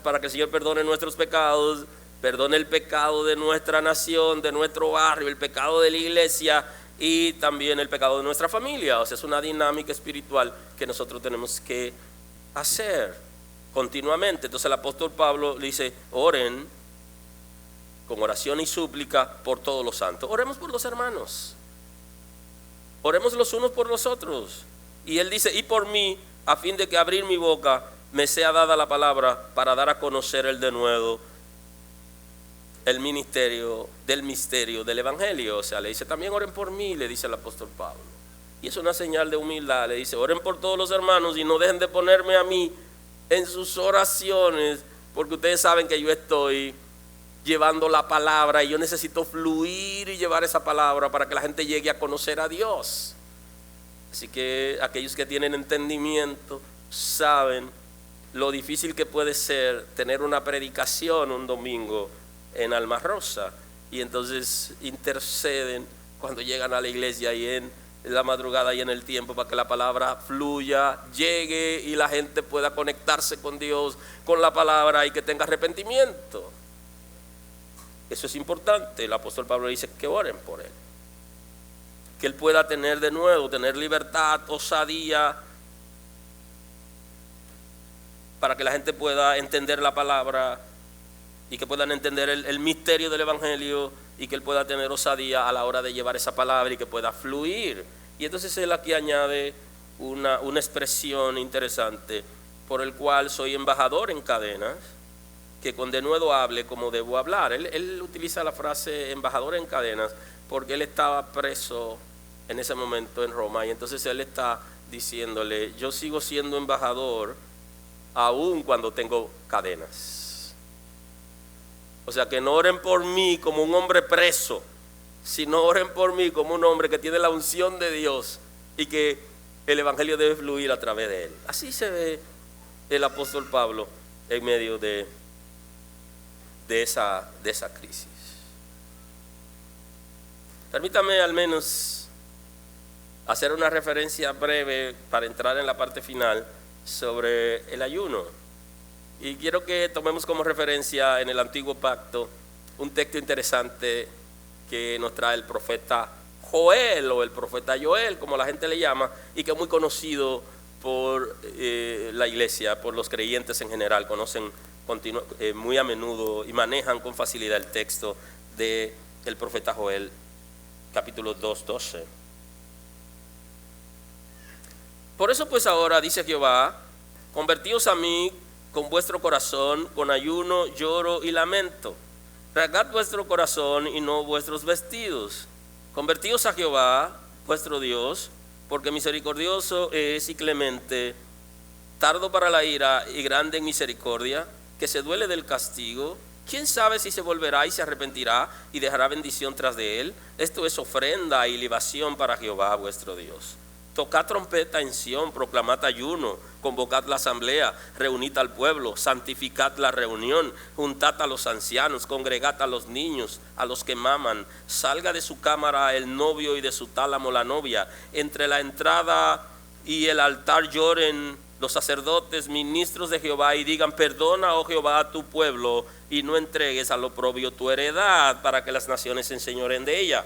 para que el Señor perdone nuestros pecados, perdone el pecado de nuestra nación, de nuestro barrio, el pecado de la iglesia y también el pecado de nuestra familia. O sea, es una dinámica espiritual que nosotros tenemos que hacer continuamente. Entonces el apóstol Pablo le dice, oren con oración y súplica por todos los santos. Oremos por los hermanos. Oremos los unos por los otros. Y él dice, y por mí, a fin de que abrir mi boca me sea dada la palabra para dar a conocer el denuedo, el ministerio del evangelio. O sea, le dice, también oren por mí, le dice el apóstol Pablo. Y es una señal de humildad. Le dice, oren por todos los hermanos y no dejen de ponerme a mí en sus oraciones, porque ustedes saben que yo estoy llevando la palabra y yo necesito fluir y llevar esa palabra para que la gente llegue a conocer a Dios. Así que aquellos que tienen entendimiento saben lo difícil que puede ser tener una predicación un domingo en Alma Rosa, y entonces interceden cuando llegan a la iglesia y en la madrugada y en el tiempo, para que la palabra fluya, llegue y la gente pueda conectarse con Dios, con la palabra, y que tenga arrepentimiento. Eso es importante. El apóstol Pablo dice que oren por él, que él pueda tener de nuevo, tener libertad, osadía, para que la gente pueda entender la palabra y que puedan entender el misterio del evangelio, y que él pueda tener osadía a la hora de llevar esa palabra y que pueda fluir. Y entonces él aquí añade una expresión interesante, por el cual soy embajador en cadenas, que con denuedo hable como debo hablar. Él utiliza la frase embajador en cadenas porque él estaba preso en ese momento en Roma, y entonces él está diciéndole, yo sigo siendo embajador aún cuando tengo cadenas. O sea, que no oren por mí como un hombre preso, sino oren por mí como un hombre que tiene la unción de Dios y que el evangelio debe fluir a través de él. Así se ve el apóstol Pablo en medio de esa crisis. Permítame al menos hacer una referencia breve para entrar en la parte final sobre el ayuno Y quiero que tomemos como referencia en el Antiguo Pacto un texto interesante que nos trae el profeta Joel, o el profeta Joel, como la gente le llama, y que es muy conocido por la iglesia, por los creyentes en general. Conocen muy a menudo y manejan con facilidad el texto del profeta Joel, capítulo 2:12. Por eso pues ahora, dice Jehová, convertíos a mí con vuestro corazón, con ayuno, lloro y lamento. Rasgad vuestro corazón y no vuestros vestidos. Convertíos a Jehová, vuestro Dios, porque misericordioso es y clemente, tardo para la ira y grande en misericordia, que se duele del castigo. ¿Quién sabe si se volverá y se arrepentirá y dejará bendición tras de él? Esto es ofrenda y libación para Jehová vuestro Dios. Tocad trompeta en Sión, proclamad ayuno, convocad la asamblea, reunid al pueblo, santificad la reunión, juntad a los ancianos, congregad a los niños, a los que maman. Salga de su cámara el novio y de su tálamo la novia. Entre la entrada y el altar lloren los sacerdotes, ministros de Jehová, y digan: perdona, oh Jehová, a tu pueblo, y no entregues al oprobio tu heredad, para que las naciones se enseñoren de ella.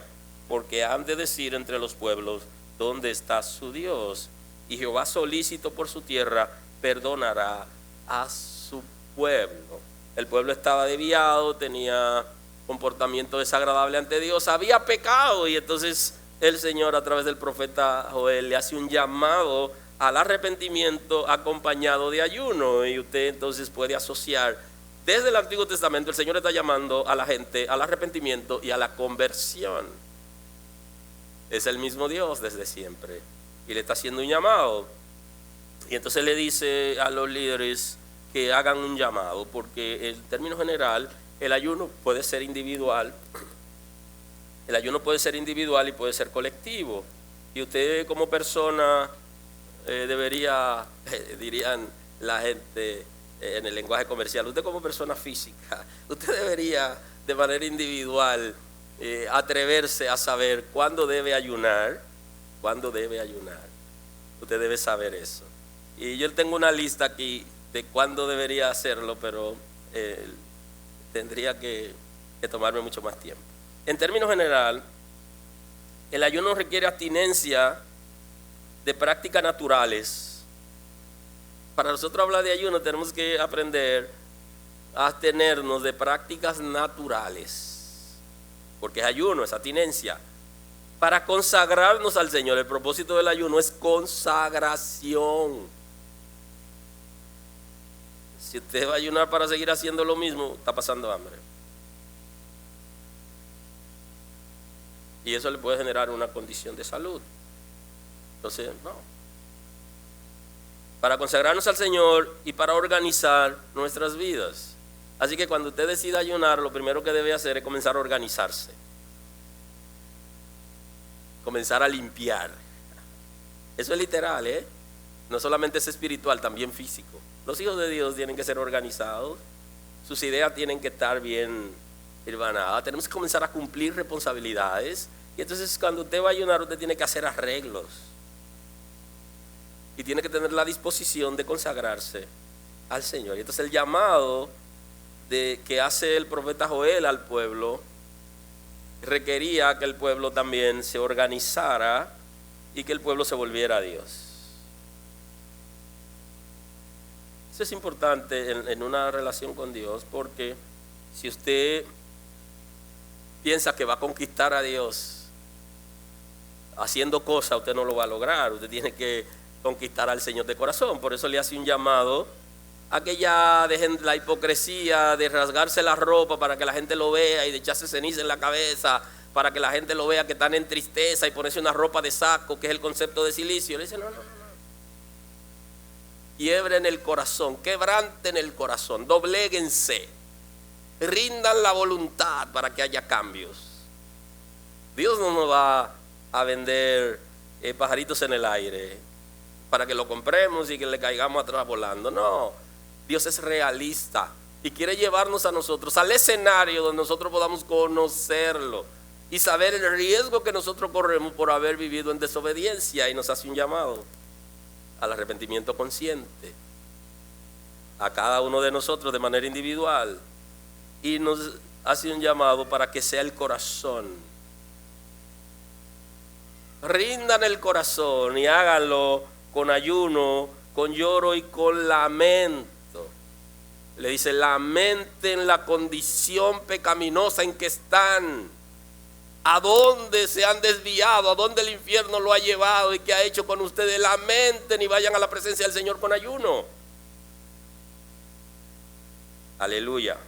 Porque han de decir entre los pueblos: ¿dónde está su Dios? Y Jehová, solícito por su tierra, perdonará a su pueblo. El pueblo estaba desviado, tenía comportamiento desagradable ante Dios, había pecado, y entonces el Señor, a través del profeta Joel, le hace un llamado al arrepentimiento acompañado de ayuno. Y usted entonces puede asociar, desde el Antiguo Testamento el Señor está llamando a la gente al arrepentimiento y a la conversión. Es el mismo Dios desde siempre y le está haciendo un llamado. Y entonces le dice a los líderes que hagan un llamado, porque en términos general el ayuno puede ser individual. El ayuno puede ser individual y puede ser colectivo. Y usted como persona debería, dirían la gente en el lenguaje comercial, usted como persona física, usted debería de manera individual atreverse a saber cuándo debe ayunar, cuándo debe ayunar. Usted debe saber eso. Y yo tengo una lista aquí de cuándo debería hacerlo, pero tendría que tomarme mucho más tiempo. En términos general, el ayuno requiere abstinencia de prácticas naturales. Para nosotros hablar de ayuno tenemos que aprender a abstenernos de prácticas naturales, porque es ayuno, es abstinencia. Para consagrarnos al Señor, el propósito del ayuno es consagración. Si usted va a ayunar para seguir haciendo lo mismo, está pasando hambre. Y eso le puede generar una condición de salud. Entonces, no. Para consagrarnos al Señor y para organizar nuestras vidas. Así que cuando usted decida ayunar, lo primero que debe hacer es comenzar a organizarse. Comenzar a limpiar. Eso es literal, ¿eh? No solamente es espiritual, también físico. Los hijos de Dios tienen que ser organizados. Sus ideas tienen que estar bien hilvanadas. Tenemos que comenzar a cumplir responsabilidades. Y entonces cuando usted va a ayunar, usted tiene que hacer arreglos. Y tiene que tener la disposición de consagrarse al Señor. Y entonces el llamado que hace el profeta Joel al pueblo requería que el pueblo también se organizara y que el pueblo se volviera a Dios. Eso es importante en una relación con Dios, porque si usted piensa que va a conquistar a Dios haciendo cosas, usted no lo va a lograr. Usted tiene que conquistar al Señor de corazón. Por eso le hace un llamado a que ya dejen la hipocresía de rasgarse la ropa para que la gente lo vea y de echarse ceniza en la cabeza para que la gente lo vea que están en tristeza y ponerse una ropa de saco, que es el concepto de silicio. Le dice: no. Quiebren el corazón, quebranten el corazón, dobléguense, rindan la voluntad para que haya cambios. Dios no nos va a vender pajaritos en el aire para que lo compremos y que le caigamos atrás volando. No, Dios es realista y quiere llevarnos a nosotros al escenario donde nosotros podamos conocerlo y saber el riesgo que nosotros corremos por haber vivido en desobediencia, y nos hace un llamado al arrepentimiento consciente. a cada uno de nosotros de manera individual y nos hace un llamado para que sea el corazón. Rindan el corazón y háganlo con ayuno, con lloro y con lamento. Le dice, lamenten la condición pecaminosa en que están, a dónde se han desviado, a dónde el infierno lo ha llevado y qué ha hecho con ustedes. Lamenten y vayan a la presencia del Señor con ayuno. Aleluya.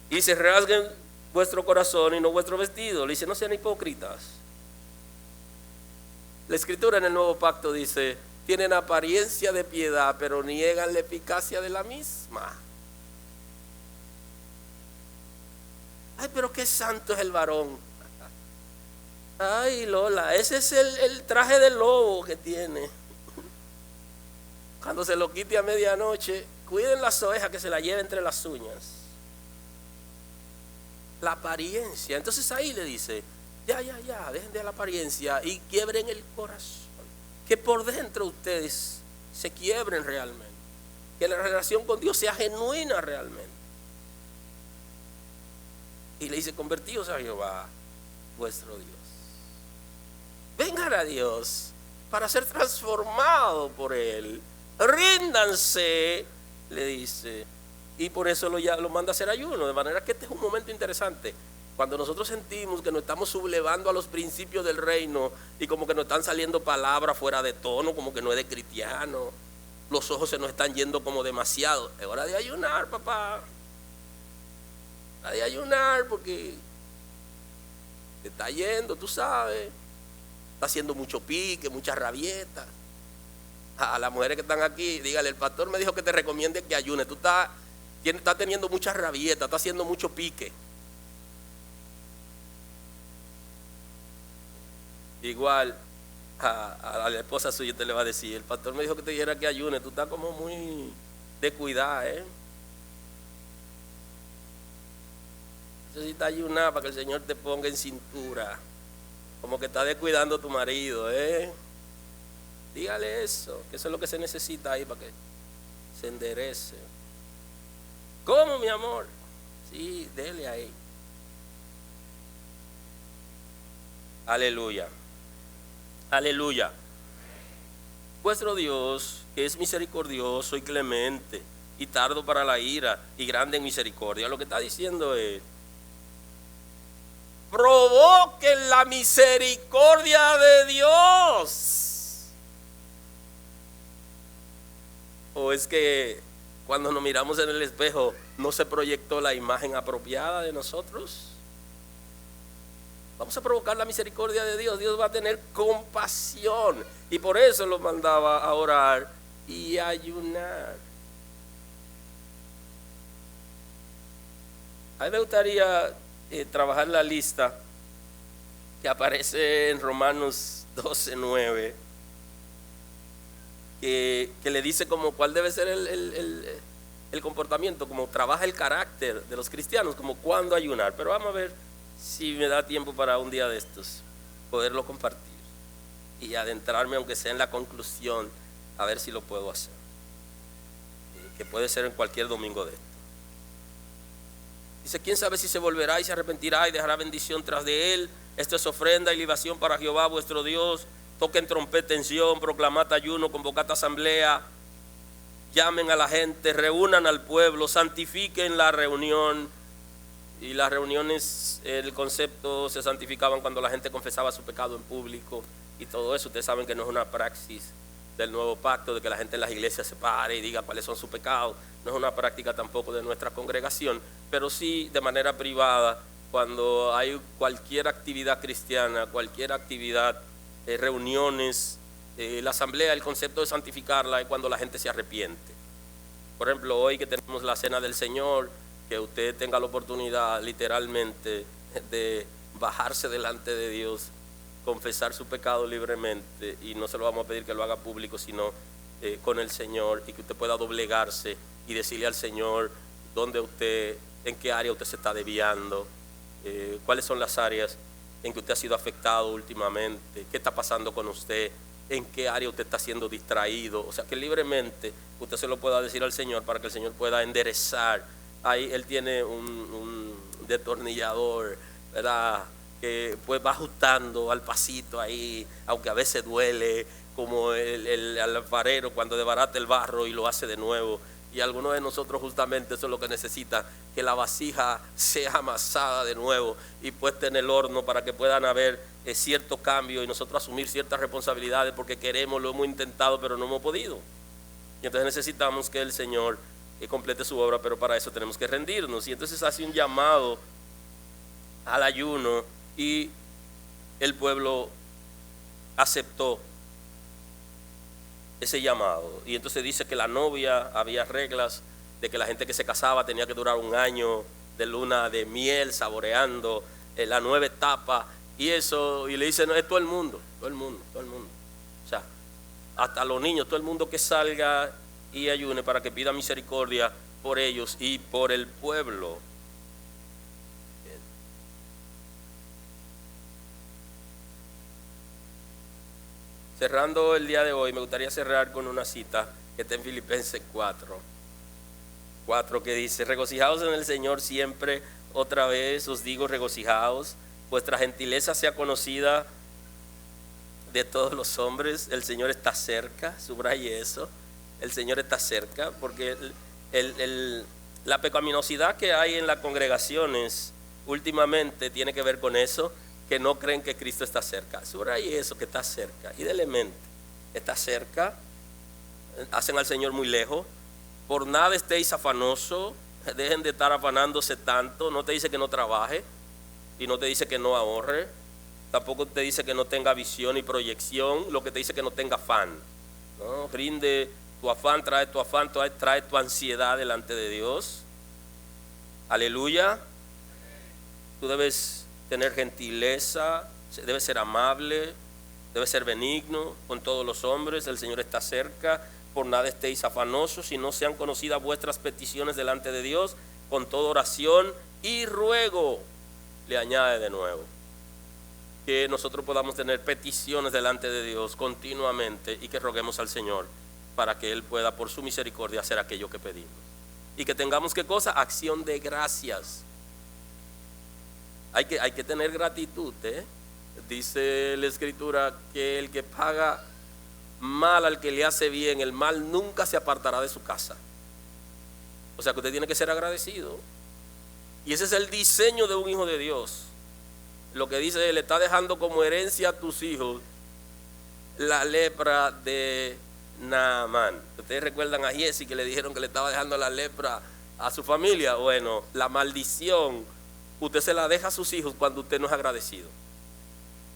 Y se rasguen vuestro corazón y no vuestro vestido. Le dice, no sean hipócritas. La Escritura en el Nuevo Pacto dice, tienen apariencia de piedad, pero niegan la eficacia de la misma. Ay, pero qué santo es el varón. Ay, Lola, ese es el traje del lobo que tiene. Cuando se lo quite a medianoche, cuiden las ovejas que se la lleve entre las uñas. La apariencia. Entonces ahí le dice, ya, dejen de la apariencia y quiebren el corazón. Que por dentro ustedes se quiebren realmente. Que la relación con Dios sea genuina realmente. Y le dice, convertíos a Jehová, vuestro Dios. Vengan a Dios para ser transformados por Él. Ríndanse, le dice. Y por eso lo manda a hacer ayuno. De manera que este es un momento interesante. Cuando nosotros sentimos que nos estamos sublevando a los principios del reino y como que nos están saliendo palabras fuera de tono, como que no es de cristiano, los ojos se nos están yendo como demasiado. Es hora de ayunar, papá. Hora de ayunar porque te está yendo, tú sabes. Está haciendo mucho pique, muchas rabietas. A las mujeres que están aquí, dígale, el pastor me dijo que te recomiende que ayunes. Tú estás teniendo muchas rabietas, está haciendo mucho pique. Igual a la esposa suya te le va a decir, el pastor me dijo que te dijera que ayune, tú estás como muy de cuidar, necesitas ayunar para que el Señor te ponga en cintura, como que estás descuidando a tu marido, dígale eso, que eso es lo que se necesita ahí para que se enderece. ¿Cómo, mi amor? Sí, dele ahí. Aleluya. Aleluya. Vuestro Dios, que es misericordioso y clemente y tardo para la ira y grande en misericordia, lo que está diciendo es, provoquen la misericordia de Dios. ¿O es que cuando nos miramos en el espejo no se proyectó la imagen apropiada de nosotros? Vamos a provocar la misericordia de Dios. Dios va a tener compasión. Y por eso lo mandaba a orar y a ayunar. A mí me gustaría trabajar la lista que aparece en Romanos 12:9, que le dice como cuál debe ser el comportamiento, como trabaja el carácter de los cristianos, como cuándo ayunar. Pero vamos a ver si me da tiempo para un día de estos poderlo compartir y adentrarme, aunque sea en la conclusión, a ver si lo puedo hacer, que puede ser en cualquier domingo de esto. Dice, quién sabe si se volverá y se arrepentirá y dejará bendición tras de él. Esto es ofrenda y libación para Jehová vuestro Dios. Toquen trompeta en Sión, proclamad ayuno, convocad asamblea, llamen a la gente, reúnan al pueblo, santifiquen la reunión. Y las reuniones, el concepto, se santificaban cuando la gente confesaba su pecado en público y todo eso. Ustedes saben que no es una praxis del nuevo pacto de que la gente en las iglesias se pare y diga cuáles son sus pecados. No es una práctica tampoco de nuestra congregación, pero sí de manera privada, cuando hay cualquier actividad cristiana, cualquier actividad, reuniones, la asamblea, el concepto de santificarla es cuando la gente se arrepiente. Por ejemplo, hoy que tenemos la cena del Señor, que usted tenga la oportunidad literalmente de bajarse delante de Dios, confesar su pecado libremente, y no se lo vamos a pedir que lo haga público, sino con el Señor, y que usted pueda doblegarse y decirle al Señor dónde usted, en qué área usted se está desviando, cuáles son las áreas en que usted ha sido afectado últimamente, qué está pasando con usted, en qué área usted está siendo distraído. O sea, que libremente usted se lo pueda decir al Señor para que el Señor pueda enderezar. Ahí Él tiene un destornillador, ¿verdad?, que pues va ajustando al pasito ahí, aunque a veces duele, como el alfarero cuando desbarata el barro y lo hace de nuevo. Y algunos de nosotros justamente eso es lo que necesita, que la vasija sea amasada de nuevo y puesta en el horno para que puedan haber cierto cambio y nosotros asumir ciertas responsabilidades porque queremos, lo hemos intentado pero no hemos podido. Y entonces necesitamos que el Señor complete su obra, pero para eso tenemos que rendirnos. Y entonces hace un llamado al ayuno y el pueblo aceptó ese llamado. Y entonces dice que la novia, había reglas de que la gente que se casaba tenía que durar 1 año de luna de miel saboreando la nueva etapa y eso, y le dice, no, es todo el mundo. O sea, hasta los niños, todo el mundo que salga y ayune para que pida misericordia por ellos y por el pueblo. Cerrando el día de hoy, me gustaría cerrar con una cita que está en Filipenses 4, que dice: regocijaos en el Señor siempre, otra vez os digo regocijaos, vuestra gentileza sea conocida de todos los hombres, el Señor está cerca, subraye eso, el Señor está cerca, porque la pecaminosidad que hay en las congregaciones últimamente tiene que ver con eso, que no creen que Cristo está cerca. Subraye eso, que está cerca, y de mente, está cerca, hacen al Señor muy lejos. Por nada estéis afanosos, dejen de estar afanándose tanto. No te dice que no trabaje y no te dice que no ahorre, tampoco te dice que no tenga visión y proyección, lo que te dice que no tenga afán, ¿no? Rinde tu afán, trae tu ansiedad delante de Dios. Aleluya. Tú debes tener gentileza, debes ser amable, debes ser benigno con todos los hombres, el Señor está cerca. Por nada estéis afanosos, si no sean conocidas vuestras peticiones delante de Dios, con toda oración y ruego. Le añade de nuevo, que nosotros podamos tener peticiones delante de Dios continuamente y que roguemos al Señor para que Él pueda por su misericordia hacer aquello que pedimos. Y que tengamos, ¿qué cosa? Acción de gracias. Hay que tener gratitud, ¿eh? Dice la Escritura que el que paga mal al que le hace bien, el mal nunca se apartará de su casa. O sea que usted tiene que ser agradecido. Y ese es el diseño de un hijo de Dios. Lo que dice, le está dejando como herencia a tus hijos la lepra de Naamán. Ustedes recuerdan a Giesi que le dijeron que le estaba dejando la lepra a su familia. Bueno, la maldición usted se la deja a sus hijos cuando usted no es agradecido.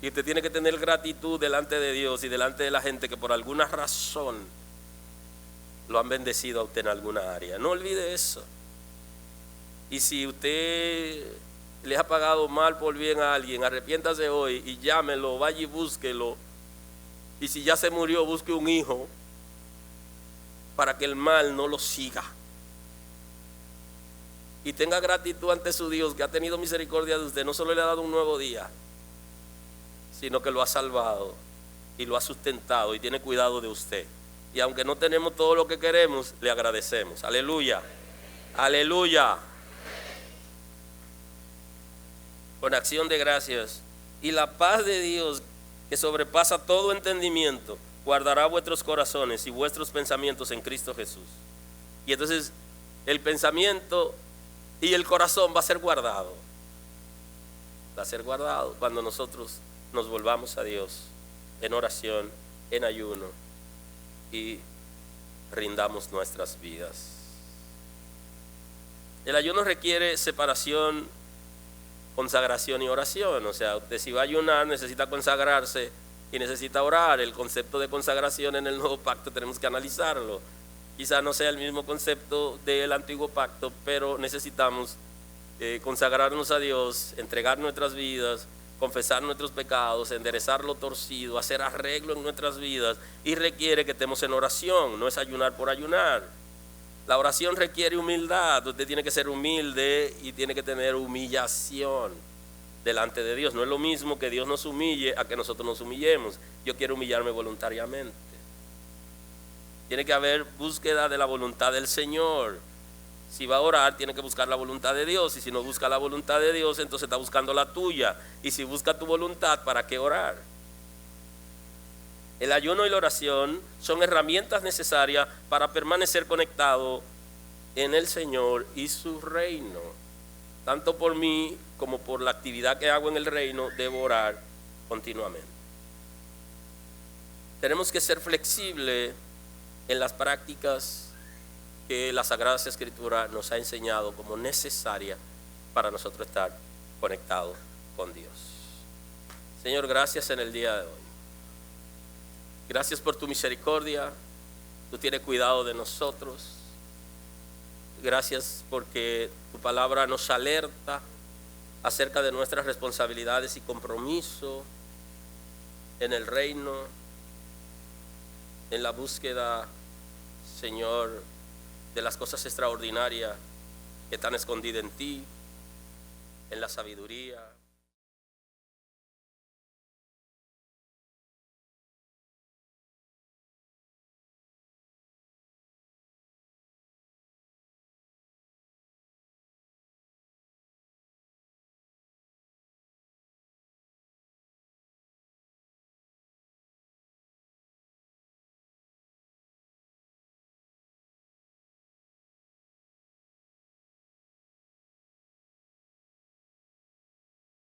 Y usted tiene que tener gratitud delante de Dios y delante de la gente que por alguna razón lo han bendecido a usted en alguna área. No olvide eso. Y si usted le ha pagado mal por bien a alguien, arrepiéntase hoy y llámelo, vaya y búsquelo. Y si ya se murió, busque un hijo para que el mal no lo siga. Y tenga gratitud ante su Dios, que ha tenido misericordia de usted. No solo le ha dado un nuevo día, sino que lo ha salvado y lo ha sustentado y tiene cuidado de usted. Y aunque no tenemos todo lo que queremos, le agradecemos. Aleluya, aleluya. Con acción de gracias. Y la paz de Dios, que sobrepasa todo entendimiento, guardará vuestros corazones y vuestros pensamientos en Cristo Jesús. Y entonces el pensamiento y el corazón va a ser guardado. Va a ser guardado cuando nosotros nos volvamos a Dios en oración, en ayuno y rindamos nuestras vidas. El ayuno requiere separación, consagración y oración. O sea, usted si va a ayunar necesita consagrarse y necesita orar. El concepto de consagración en el nuevo pacto tenemos que analizarlo. Quizá no sea el mismo concepto del antiguo pacto, pero necesitamos consagrarnos a Dios, entregar nuestras vidas, confesar nuestros pecados, enderezar lo torcido, hacer arreglo en nuestras vidas, y requiere que estemos en oración. No es ayunar por ayunar. La oración requiere humildad. Usted tiene que ser humilde y tiene que tener humillación. delante de Dios. No es lo mismo que Dios nos humille a que nosotros nos humillemos. Yo quiero humillarme voluntariamente. Tiene que haber búsqueda de la voluntad del Señor. Si va a orar, tiene que buscar la voluntad de Dios. Y si no busca la voluntad de Dios, entonces está buscando la tuya. Y si busca tu voluntad, ¿para qué orar? El ayuno y la oración son herramientas necesarias para permanecer conectado en el Señor y su reino. Tanto por mí como por la actividad que hago en el reino, debo orar continuamente. Tenemos que ser flexibles en las prácticas que la Sagrada Escritura nos ha enseñado como necesaria para nosotros estar conectados con Dios. Señor, gracias en el día de hoy. Gracias por tu misericordia. Tú tienes cuidado de nosotros. Gracias porque tu palabra nos alerta acerca de nuestras responsabilidades y compromiso en el reino, en la búsqueda, Señor, de las cosas extraordinarias que están escondidas en ti, en la sabiduría.